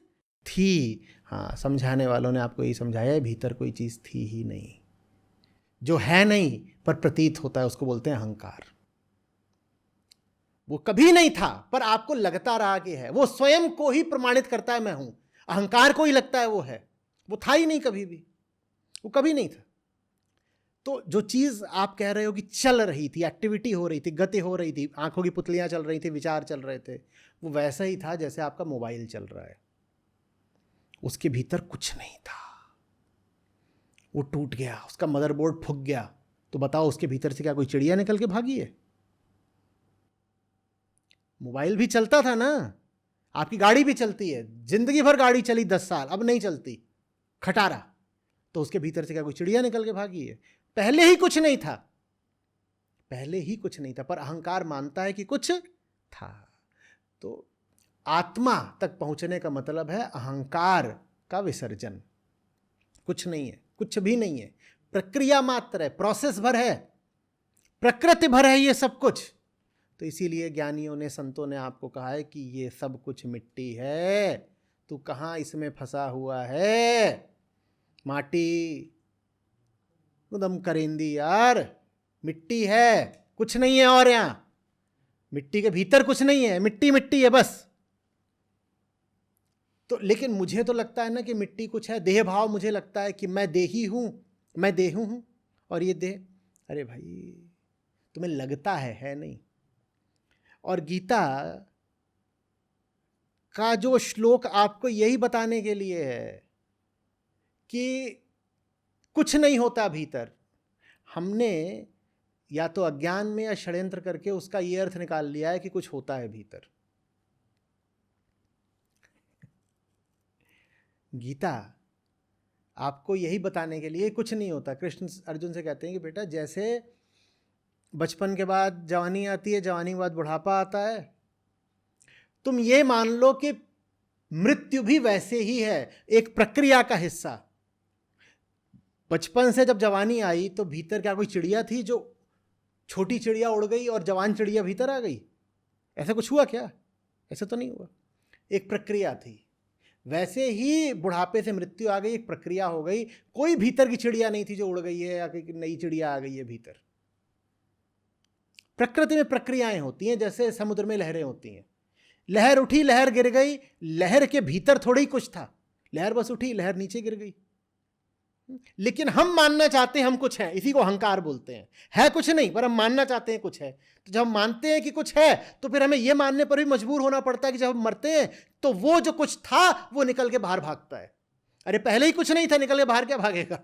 थी। हाँ, समझाने वालों ने आपको यही समझाया है, भीतर कोई चीज़ थी ही नहीं। जो है नहीं पर प्रतीत होता है उसको बोलते हैं अहंकार। वो कभी नहीं था पर आपको लगता रहा कि है। वो स्वयं को ही प्रमाणित करता है मैं हूं, अहंकार को ही लगता है वो है। वो था ही नहीं कभी भी, वो कभी नहीं था। तो जो चीज़ आप कह रहे हो कि चल रही थी, एक्टिविटी हो रही थी, गति हो रही थी, आंखों की पुतलियां चल रही थी, विचार चल रहे थे, वो वैसा ही था जैसे आपका मोबाइल चल रहा है। उसके भीतर कुछ नहीं था, वो टूट गया, उसका मदरबोर्ड फूक गया। तो बताओ उसके भीतर से क्या कोई चिड़िया निकल के भागी है? मोबाइल भी चलता था ना, आपकी गाड़ी भी चलती है, जिंदगी भर गाड़ी चली 10 साल, अब नहीं चलती, खटारा, तो उसके भीतर से क्या कोई चिड़िया निकल के भागी है? पहले ही कुछ नहीं था, पहले ही कुछ नहीं था, पर अहंकार मानता है कि कुछ था। तो आत्मा तक पहुंचने का मतलब है अहंकार का विसर्जन। कुछ नहीं है, कुछ भी नहीं है, प्रक्रिया मात्र है, प्रोसेस भर है, प्रकृति भर है ये सब कुछ। तो इसीलिए ज्ञानियों ने, संतों ने आपको कहा है कि ये सब कुछ मिट्टी है, तू कहाँ इसमें फंसा हुआ है? माटी एकदम करेंदी यार, मिट्टी है, कुछ नहीं है। और यहां मिट्टी के भीतर कुछ नहीं है, मिट्टी मिट्टी है बस। तो लेकिन मुझे तो लगता है ना कि मिट्टी कुछ है, देह भाव। मुझे लगता है कि मैं देही हूं, मैं देहू हूं, और ये देह, अरे भाई तुम्हें लगता है नहीं। और गीता का जो श्लोक आपको यही बताने के लिए है कि कुछ नहीं होता भीतर। हमने या तो अज्ञान में या षड्यंत्र करके उसका ये अर्थ निकाल लिया है कि कुछ होता है भीतर। गीता आपको यही बताने के लिए कुछ नहीं होता। कृष्ण अर्जुन से कहते हैं कि बेटा, जैसे बचपन के बाद जवानी आती है, जवानी के बाद बुढ़ापा आता है, तुम ये मान लो कि मृत्यु भी वैसे ही है, एक प्रक्रिया का हिस्सा। बचपन से जब जवानी आई तो भीतर क्या कोई चिड़िया थी जो छोटी चिड़िया उड़ गई और जवान चिड़िया भीतर आ गई? ऐसा कुछ हुआ क्या? ऐसा तो नहीं हुआ, एक प्रक्रिया थी। वैसे ही बुढ़ापे से मृत्यु आ गई, एक प्रक्रिया हो गई। कोई भीतर की चिड़िया नहीं थी जो उड़ गई है या कोई नई चिड़िया आ गई है भीतर। प्रकृति में प्रक्रियाएं होती हैं, जैसे समुद्र में लहरें होती हैं। लहर उठी, लहर गिर गई, लहर के भीतर थोड़ा ही कुछ था, लहर बस उठी, लहर नीचे गिर गई। लेकिन हम मानना चाहते हैं हम कुछ हैं, इसी को अहंकार बोलते हैं। है कुछ नहीं, पर हम मानना चाहते हैं कुछ है। तो जब हम मानते हैं कि कुछ है, तो फिर हमें यह मानने पर भी मजबूर होना पड़ता है कि जब हम मरते हैं तो वो जो कुछ था वो निकल के बाहर भागता है। अरे पहले ही कुछ नहीं था, निकल के बाहर क्या भागेगा?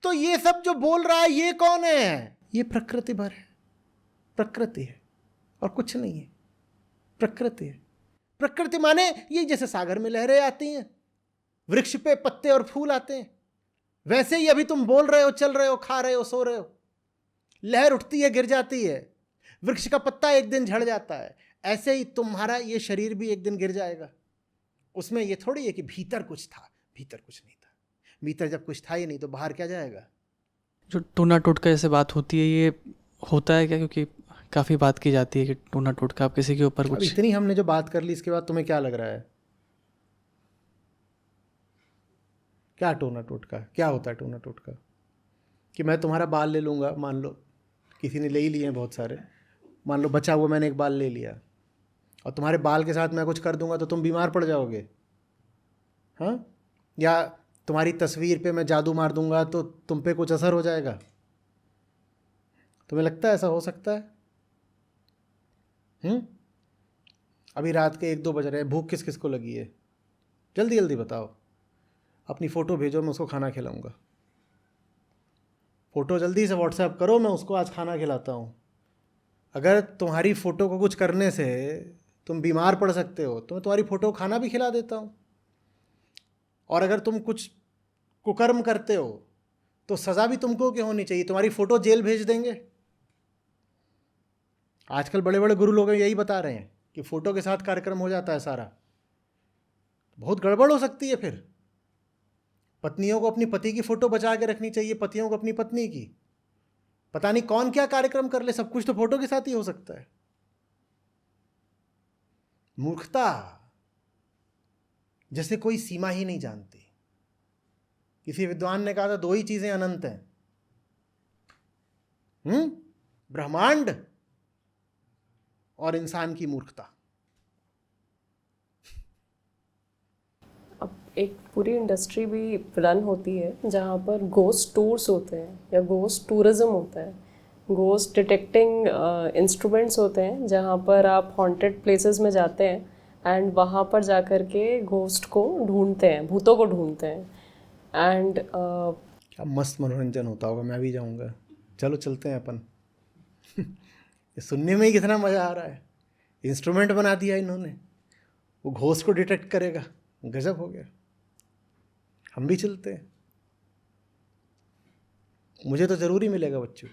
तो ये सब जो बोल रहा है ये कौन है? ये प्रकृति भर है, प्रकृति है और कुछ नहीं है, प्रकृति है। प्रकृति माने ये जैसे सागर में लहरें आती हैं, वृक्ष पे पत्ते और फूल आते हैं, वैसे ही अभी तुम बोल रहे हो, चल रहे हो, खा रहे हो, सो रहे हो, लहर उठती है, गिर जाती है, वृक्ष का पत्ता एक दिन झड़ जाता है। ऐसे ही तुम्हारा ये शरीर भी एक दिन गिर जाएगा। उसमें ये थोड़ी है कि भीतर कुछ था, भीतर कुछ नहीं था। भीतर जब कुछ था ही नहीं तो बाहर क्या जाएगा? जो टूना टोटका जैसे बात होती है, ये होता है क्या? क्योंकि काफ़ी बात की जाती है कि टूना टोटका, आप किसी के ऊपर अब कुछ, इतनी हमने जो बात कर ली, इसके बाद तुम्हें क्या लग रहा है? क्या टोना टोटका? क्या होता है टोना टोटका? कि मैं तुम्हारा बाल ले लूँगा, मान लो किसी ने ले ही लिए हैं बहुत सारे, मान लो बचा हुआ मैंने एक बाल ले लिया, और तुम्हारे बाल के साथ मैं कुछ कर दूंगा तो तुम बीमार पड़ जाओगे, हाँ? या तुम्हारी तस्वीर पे मैं जादू मार दूंगा तो तुम पे कुछ असर हो जाएगा? तुम्हें लगता है ऐसा हो सकता है? अभी रात के 1-2 बज रहे हैं, भूख किस किस को लगी है? जल्दी जल्दी बताओ, अपनी फ़ोटो भेजो, मैं उसको खाना खिलाऊंगा। फ़ोटो जल्दी से व्हाट्सएप करो, मैं उसको आज खाना खिलाता हूँ। अगर तुम्हारी फ़ोटो को कुछ करने से तुम बीमार पड़ सकते हो तो मैं तुम्हारी फ़ोटो को खाना भी खिला देता हूँ। और अगर तुम कुछ कुकर्म करते हो तो सज़ा भी तुमको की होनी चाहिए, तुम्हारी फ़ोटो जेल भेज देंगे। आजकल बड़े बड़े गुरु लोग यही बता रहे हैं कि फ़ोटो के साथ कार्यक्रम हो जाता है सारा। बहुत गड़बड़ हो सकती है। फिर पत्नियों को अपनी पति की फ़ोटो बचा के रखनी चाहिए, पतियों को अपनी पत्नी की। पता नहीं कौन क्या कार्यक्रम कर ले, सब कुछ तो फ़ोटो के साथ ही हो सकता है। मूर्खता जैसे कोई सीमा ही नहीं जानती। किसी विद्वान ने कहा था 2 ही चीज़ें अनंत हैं, ब्रह्मांड और इंसान की मूर्खता। अब एक पूरी इंडस्ट्री भी रन होती है जहाँ पर घोस्ट टूर्स होते हैं या घोस्ट टूरिज्म होता है, घोस्ट डिटेक्टिंग इंस्ट्रूमेंट्स होते हैं, जहाँ पर आप हॉन्टेड प्लेसेस में जाते हैं एंड वहाँ पर जाकर के घोस्ट को ढूंढते हैं, भूतों को ढूंढते हैं। एंड क्या मस्त मनोरंजन होता होगा, मैं भी जाऊंगा। चलो चलते हैं अपन। ये सुनने में ही कितना मज़ा आ रहा है। इंस्ट्रूमेंट बना दिया इन्होंने, वो घोष को डिटेक्ट करेगा। गजब हो गया। हम भी चलते हैं। मुझे तो ज़रूरी मिलेगा बच्चों।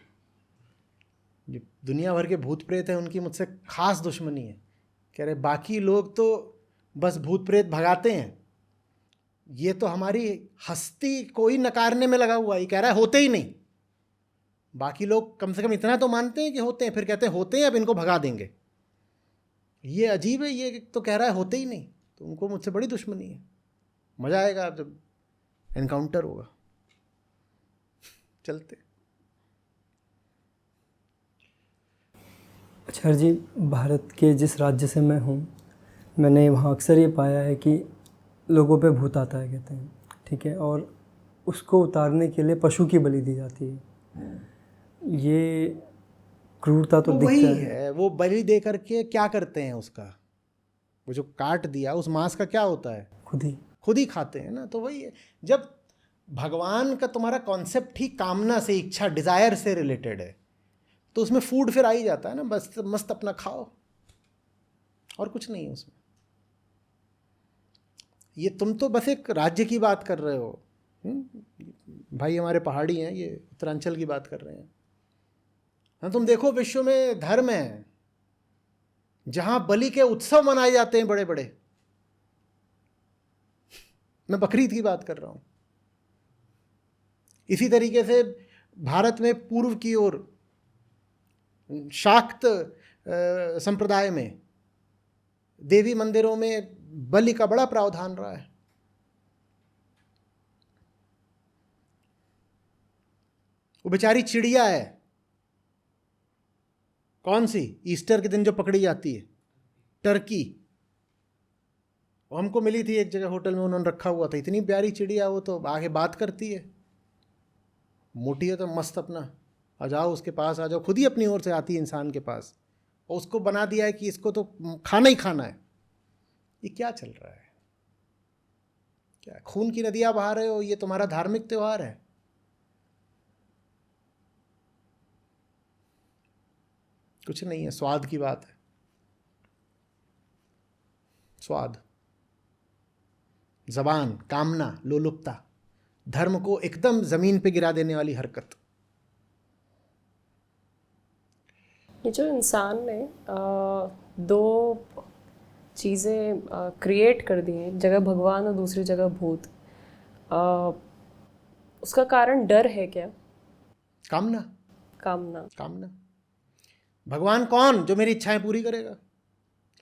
जो दुनिया भर के भूत प्रेत हैं उनकी मुझसे खास दुश्मनी है। कह रहे बाकी लोग तो बस भूत प्रेत भगाते हैं, ये तो हमारी हस्ती को ही नकारने में लगा हुआ है। ये कह रहा है होते ही नहीं। बाकी लोग कम से कम इतना तो मानते हैं कि होते हैं, फिर कहते हैं होते हैं अब इनको भगा देंगे। ये अजीब है। ये तो कह रहा है होते ही नहीं, तो उनको मुझसे बड़ी दुश्मनी है। मज़ा आएगा जब एनकाउंटर होगा। चलते। आचार्य जी, भारत के जिस राज्य से मैं हूँ, मैंने वहाँ अक्सर ये पाया है कि लोगों पे भूत आता है, कहते हैं, ठीक है, और उसको उतारने के लिए पशु की बलि दी जाती है। ये क्रूरता तो वही दिखता है। है। वो बलि दे करके क्या करते हैं उसका? वो जो काट दिया उस मांस का क्या होता है? खुद ही खाते हैं ना। तो वही है। जब भगवान का तुम्हारा कॉन्सेप्ट ही कामना से, इच्छा, डिज़ायर से रिलेटेड है, तो उसमें फूड फिर आ ही जाता है ना। बस मस्त अपना खाओ, और कुछ नहीं है उसमें। ये तुम तो बस एक राज्य की बात कर रहे हो। भाई हमारे पहाड़ी हैं, ये उत्तरांचल की बात कर रहे हैं। हाँ, तुम देखो विश्व में धर्म है जहां बलि के उत्सव मनाए जाते हैं बड़े बड़े। मैं बकरीद की बात कर रहा हूं। इसी तरीके से भारत में पूर्व की ओर शाक्त संप्रदाय में देवी मंदिरों में बलि का बड़ा प्रावधान रहा है। वो बेचारी चिड़िया है, कौन सी, ईस्टर के दिन जो पकड़ी जाती है, टर्की। वो हमको मिली थी एक जगह होटल में, उन्होंने रखा हुआ था। इतनी प्यारी चिड़िया, वो तो आगे बात करती है, मोटी है तो मस्त। अपना आ जाओ उसके पास, आ जाओ, खुद ही अपनी ओर से आती है इंसान के पास। और उसको बना दिया है कि इसको तो खाना ही खाना है। ये क्या चल रहा है? क्या खून की नदियां बहा रहे हो? ये तुम्हारा धार्मिक त्योहार है? कुछ नहीं है, स्वाद की बात है। स्वाद, जबान, कामना, लोलुपता, धर्म को एकदम जमीन पे गिरा देने वाली हरकत। ये जो इंसान ने दो चीज़ें क्रिएट कर दी हैं, एक जगह भगवान और दूसरी जगह भूत, उसका कारण डर है क्या? कामना। कामना। भगवान कौन? जो मेरी इच्छाएं पूरी करेगा।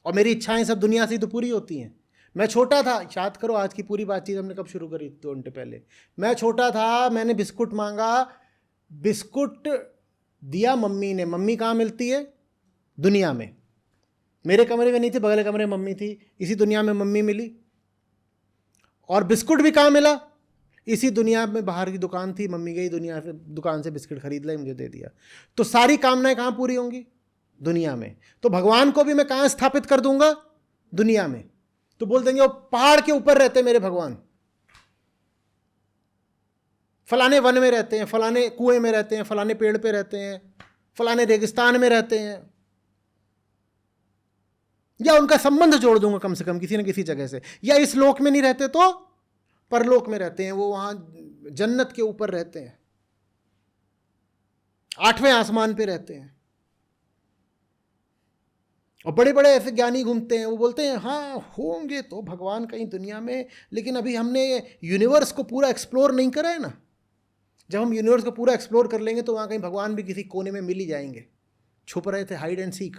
और मेरी इच्छाएं सब दुनिया से ही तो पूरी होती हैं। मैं छोटा था, याद करो आज की पूरी बातचीत हमने कब शुरू करी? 2 घंटे पहले। मैं छोटा था, मैंने बिस्कुट मांगा, बिस्कुट दिया मम्मी ने। मम्मी कहाँ मिलती है? दुनिया में। मेरे कमरे में नहीं थी, बगल कमरे में मम्मी थी। इसी दुनिया में मम्मी मिली। और बिस्कुट भी कहाँ मिला? इसी दुनिया में बाहर की दुकान थी, मम्मी गई दुनिया से, दुकान से बिस्किट खरीद लाई, मुझे दे दिया। तो सारी कामनाएं कहाँ पूरी होंगी? दुनिया में। तो भगवान को भी मैं कहाँ स्थापित कर दूंगा? दुनिया में। तो बोल देंगे वो पहाड़ के ऊपर रहते हैं मेरे भगवान, फलाने वन में रहते हैं, फलाने कुएं में रहते हैं, फलाने पेड़ पे रहते हैं, फलाने रेगिस्तान में रहते हैं। या उनका संबंध जोड़ दूंगा कम से कम किसी न किसी जगह से। या इस लोक में नहीं रहते तो परलोक में रहते हैं, वो वहां जन्नत के ऊपर रहते हैं, 8वें आसमान पे रहते हैं। और बड़े बड़े ऐसे ज्ञानी घूमते हैं, वो बोलते हैं हाँ होंगे तो भगवान कहीं दुनिया में, लेकिन अभी हमने यूनिवर्स को पूरा एक्सप्लोर नहीं करा है ना। जब हम यूनिवर्स को पूरा एक्सप्लोर कर लेंगे तो वहाँ कहीं भगवान भी किसी कोने में मिल ही जाएंगे। छुप रहे थे, हाइड एंड सीक।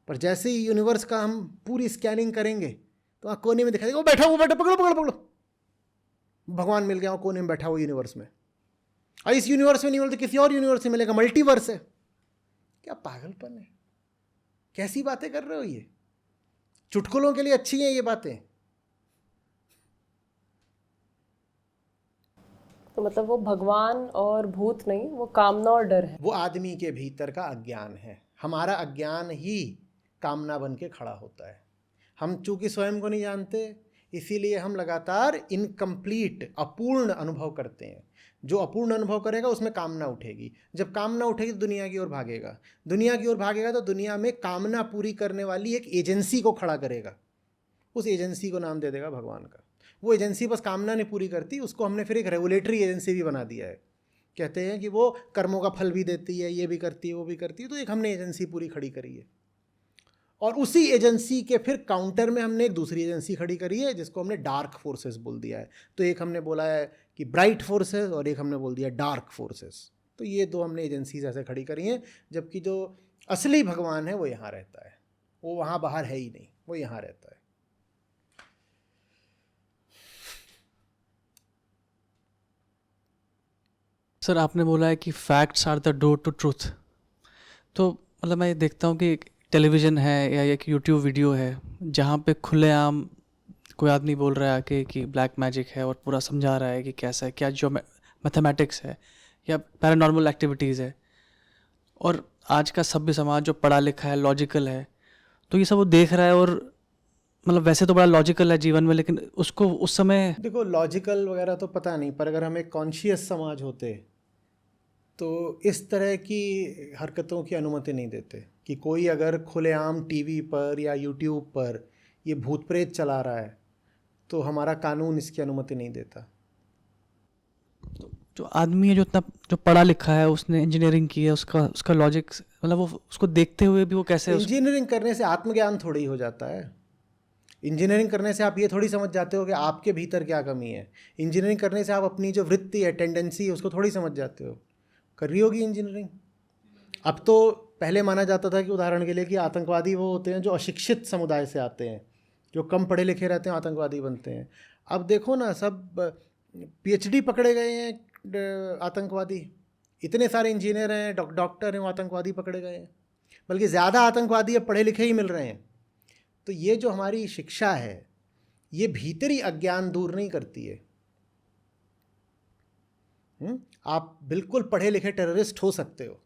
पर जैसे ही यूनिवर्स का हम पूरी स्कैनिंग करेंगे तो वहाँ कोने में दिखाई देगा, वो बैठा, वो बैठा, पकड़ो पकड़ो पकड़ो, भगवान मिल गया, वो कोने में बैठा हुआ यूनिवर्स में। और इस यूनिवर्स में नहीं मिलता, किसी और यूनिवर्स में मिलेगा, मल्टीवर्स है। क्या पागलपन है? कैसी बातें कर रहे हो? ये चुटकुलों के लिए अच्छी हैं ये बातें। तो मतलब वो भगवान और भूत नहीं, वो कामना और डर है। वो आदमी के भीतर का अज्ञान है। हमारा अज्ञान ही कामना बन के खड़ा होता है। हम चूंकि स्वयं को नहीं जानते, इसीलिए हम लगातार इनकम्प्लीट, अपूर्ण अनुभव करते हैं। जो अपूर्ण अनुभव करेगा उसमें कामना उठेगी, जब कामना उठेगी तो दुनिया की ओर भागेगा, दुनिया की ओर भागेगा तो दुनिया में कामना पूरी करने वाली एक एजेंसी को खड़ा करेगा, उस एजेंसी को नाम दे देगा भगवान का। वो एजेंसी बस कामना नहीं पूरी करती, उसको हमने फिर एक रेगुलेटरी एजेंसी भी बना दिया है। कहते हैं कि वो कर्मों का फल भी देती है, ये भी करती है, वो भी करती है, तो एक हमने एजेंसी पूरी खड़ी करी है। और उसी एजेंसी के फिर काउंटर में हमने एक दूसरी एजेंसी खड़ी करी है जिसको हमने डार्क फोर्सेस बोल दिया है। तो एक हमने बोला है कि ब्राइट फोर्सेस और एक हमने बोल दिया डार्क फोर्सेस। तो ये दो हमने एजेंसीज ऐसे खड़ी करी हैं, जबकि जो असली भगवान है वो यहाँ रहता है, वो वहाँ बाहर है ही नहीं, वो यहाँ रहता है। सर आपने बोला है कि facts are the door to truth. तो मतलब मैं देखता हूँ कि टेलीविज़न है या एक यूट्यूब वीडियो है जहाँ पे खुलेआम कोई आदमी बोल रहा है कि ब्लैक मैजिक है और पूरा समझा रहा है कि कैसा है, क्या जो मैथमेटिक्स है या पैरानॉर्मल एक्टिविटीज़ है, और आज का सभ्य समाज जो पढ़ा लिखा है, लॉजिकल है, तो ये सब वो देख रहा है और मतलब वैसे तो बड़ा लॉजिकल है जीवन में, लेकिन उसको उस समय देखो लॉजिकल वगैरह तो पता नहीं, पर अगर हम एक कॉन्शियस समाज होते तो इस तरह की हरकतों की अनुमति नहीं देते कि कोई अगर खुलेआम टीवी पर या यूट्यूब पर ये भूत प्रेत चला रहा है तो हमारा कानून इसकी अनुमति नहीं देता। जो आदमी है जो पढ़ा लिखा है, उसने इंजीनियरिंग की है, उसका लॉजिक मतलब वो उसको देखते हुए भी वो कैसे इंजीनियरिंग करने से आत्मज्ञान थोड़ी हो जाता है। इंजीनियरिंग करने से आप ये थोड़ी समझ जाते हो कि आपके भीतर क्या कमी है। इंजीनियरिंग करने से आप अपनी जो वृत्ति है, टेंडेंसी है, उसको थोड़ी समझ जाते हो। कर रही होगी इंजीनियरिंग। अब तो पहले माना जाता था कि उदाहरण के लिए कि आतंकवादी वो होते हैं जो अशिक्षित समुदाय से आते हैं, जो कम पढ़े लिखे रहते हैं, आतंकवादी बनते हैं। अब देखो ना, सब पीएचडी पकड़े गए हैं आतंकवादी, इतने सारे इंजीनियर हैं, डॉक्टर हैं, वो आतंकवादी पकड़े गए हैं, बल्कि ज़्यादा आतंकवादी अब पढ़े लिखे ही मिल रहे हैं। तो ये जो हमारी शिक्षा है ये भीतरी अज्ञान दूर नहीं करती है। आप बिल्कुल पढ़े लिखे टेररिस्ट हो सकते हो।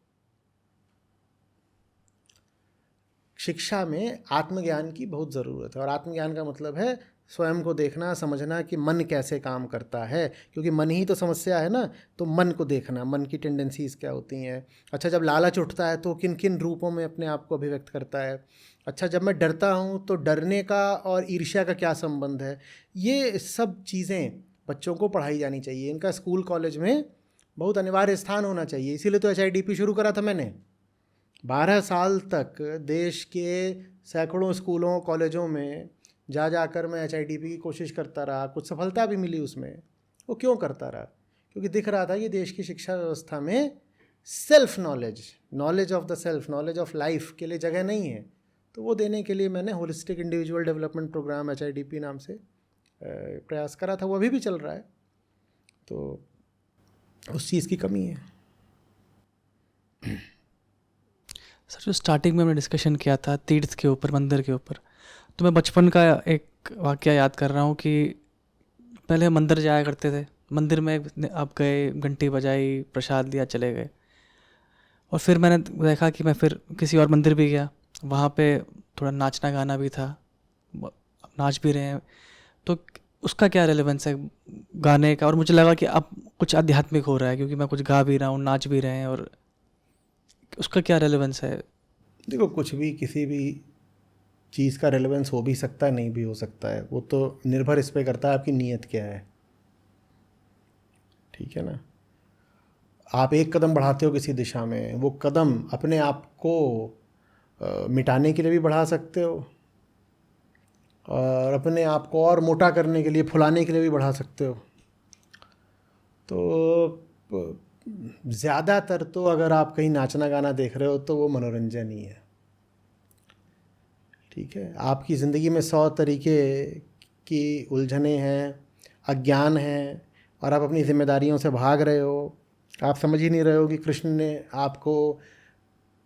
शिक्षा में आत्मज्ञान की बहुत ज़रूरत है, और आत्मज्ञान का मतलब है स्वयं को देखना, समझना कि मन कैसे काम करता है, क्योंकि मन ही तो समस्या है ना। तो मन को देखना, मन की टेंडेंसीज क्या होती हैं। अच्छा, जब लालच उठता है तो किन किन रूपों में अपने आप को अभिव्यक्त करता है। अच्छा, जब मैं डरता हूँ तो डरने का और ईर्ष्या का क्या संबंध है। ये सब चीज़ें बच्चों को पढ़ाई जानी चाहिए, इनका स्कूल कॉलेज में बहुत अनिवार्य स्थान होना चाहिए। इसीलिए तो HIDP शुरू करा था मैंने। 12 साल तक देश के सैकड़ों स्कूलों कॉलेजों में जा कर मैं HIDP की कोशिश करता रहा, कुछ सफलता भी मिली उसमें। वो क्यों करता रहा? क्योंकि दिख रहा था कि देश की शिक्षा व्यवस्था में self knowledge of the self, knowledge of life के लिए जगह नहीं है। तो वो देने के लिए मैंने holistic individual development program HIDP नाम से प्रयास करा था। वो अभी भी चल रहा है। तो उस चीज़ की कमी है। सर जो स्टार्टिंग में हमने डिस्कशन किया था तीर्थ के ऊपर, मंदिर के ऊपर, तो मैं बचपन का एक वाकया याद कर रहा हूँ कि पहले हम मंदिर जाया करते थे। मंदिर में आप गए, घंटी बजाई, प्रसाद लिया, चले गए। और फिर मैंने देखा कि मैं फिर किसी और मंदिर भी गया, वहाँ पे थोड़ा नाचना गाना भी था, नाच भी रहे हैं। तो उसका क्या रेलेवेंस है गाने का? और मुझे लगा कि अब कुछ आध्यात्मिक हो रहा है क्योंकि मैं कुछ गा भी रहा हूँ, नाच भी रहे हैं, और उसका क्या रेलेवेंस है? देखो, कुछ भी किसी भी चीज़ का रेलेवेंस हो भी सकता है, नहीं भी हो सकता है। वो तो निर्भर इस पे करता है आपकी नीयत क्या है। ठीक है ना। आप एक कदम बढ़ाते हो किसी दिशा में, वो कदम अपने आप को मिटाने के लिए भी बढ़ा सकते हो और अपने आप को और मोटा करने के लिए, फुलाने के लिए भी बढ़ा सकते हो। तो ज़्यादातर तो अगर आप कहीं नाचना गाना देख रहे हो तो वो मनोरंजन ही है। ठीक है। आपकी ज़िंदगी में 100 तरीके की उलझनें हैं, अज्ञान हैं, और आप अपनी जिम्मेदारियों से भाग रहे हो। आप समझ ही नहीं रहे हो कि कृष्ण ने आपको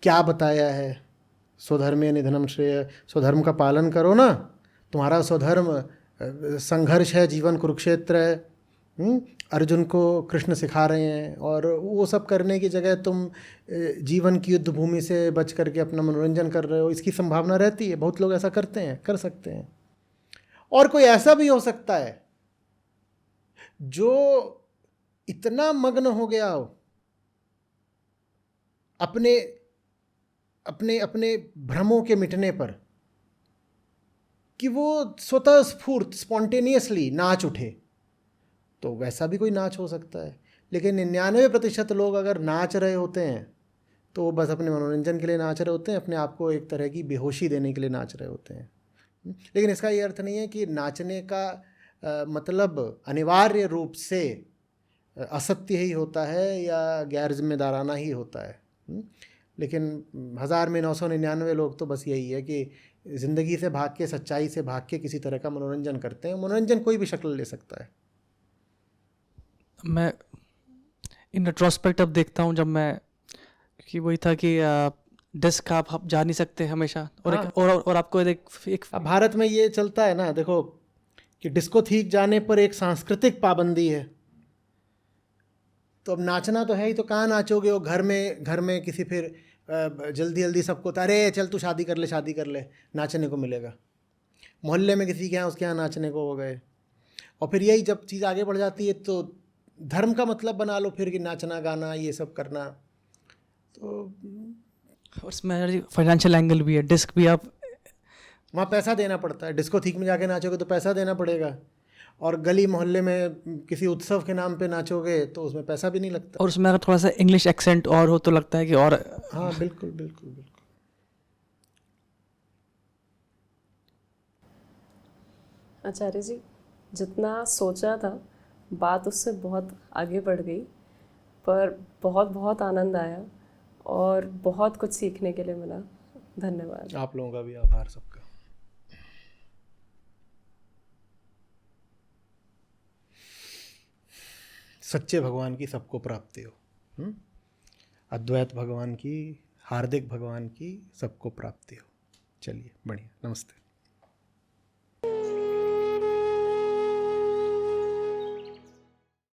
क्या बताया है। स्वधर्मे निधनम श्रेय, स्वधर्म का पालन करो ना। तुम्हारा स्वधर्म संघर्ष है, जीवन कुरुक्षेत्र है। अर्जुन को कृष्ण सिखा रहे हैं, और वो सब करने की जगह तुम जीवन की युद्ध भूमि से बच करके अपना मनोरंजन कर रहे हो। इसकी संभावना रहती है, बहुत लोग ऐसा करते हैं, कर सकते हैं। और कोई ऐसा भी हो सकता है जो इतना मग्न हो गया हो अपने अपने अपने भ्रमों के मिटने पर कि वो स्वतः स्फूर्त स्पॉन्टेनियसली नाच उठे, तो वैसा भी कोई नाच हो सकता है। लेकिन 99% लोग अगर नाच रहे होते हैं तो वो बस अपने मनोरंजन के लिए नाच रहे होते हैं, अपने आप को एक तरह की बेहोशी देने के लिए नाच रहे होते हैं। लेकिन इसका ये अर्थ नहीं है कि नाचने का मतलब अनिवार्य रूप से असत्य ही होता है या गैर जिम्मेदाराना ही होता है। लेकिन 1000 में 999 लोग तो बस यही है कि ज़िंदगी से भाग के, सच्चाई से भाग के किसी तरह का मनोरंजन करते हैं। मनोरंजन कोई भी शक्ल ले सकता है। मैं इन रेट्रोस्पेक्ट अब देखता हूँ, जब मैं, क्योंकि वही था कि डिस्क आप जा नहीं सकते हमेशा, और हाँ। और आपको एक अब भारत में ये चलता है ना, देखो कि डिस्कोथीक जाने पर एक सांस्कृतिक पाबंदी है, तो अब नाचना तो है ही, तो कहाँ नाचोगे? वो घर में किसी फिर जल्दी जल्दी सबको, अरे चल तू शादी कर ले नाचने को मिलेगा। मोहल्ले में किसी के यहाँ, उसके यहाँ नाचने को हो गए। और फिर यही जब चीज़ आगे बढ़ जाती है तो धर्म का मतलब बना लो फिर कि नाचना गाना ये सब करना। तो और इसमें फाइनेंशियल एंगल भी है, डिस्क भी आप वहाँ पैसा देना पड़ता है। डिस्कोथीक में जाके नाचोगे तो पैसा देना पड़ेगा, और गली मोहल्ले में किसी उत्सव के नाम पे नाचोगे तो उसमें पैसा भी नहीं लगता। और उसमें अगर थोड़ा सा इंग्लिश एक्सेंट और हो तो लगता है कि और। हाँ बिल्कुल बिल्कुल बिल्कुल। आचार्य जी, जितना सोचा था बात उससे बहुत आगे बढ़ गई, पर बहुत बहुत आनंद आया और बहुत कुछ सीखने के लिए मिला। धन्यवाद। आप लोगों का भी आभार सबका। सच्चे भगवान की सबको प्राप्ति हो। अद्वैत भगवान की, हार्दिक भगवान की सबको प्राप्ति हो। चलिए बढ़िया, नमस्ते।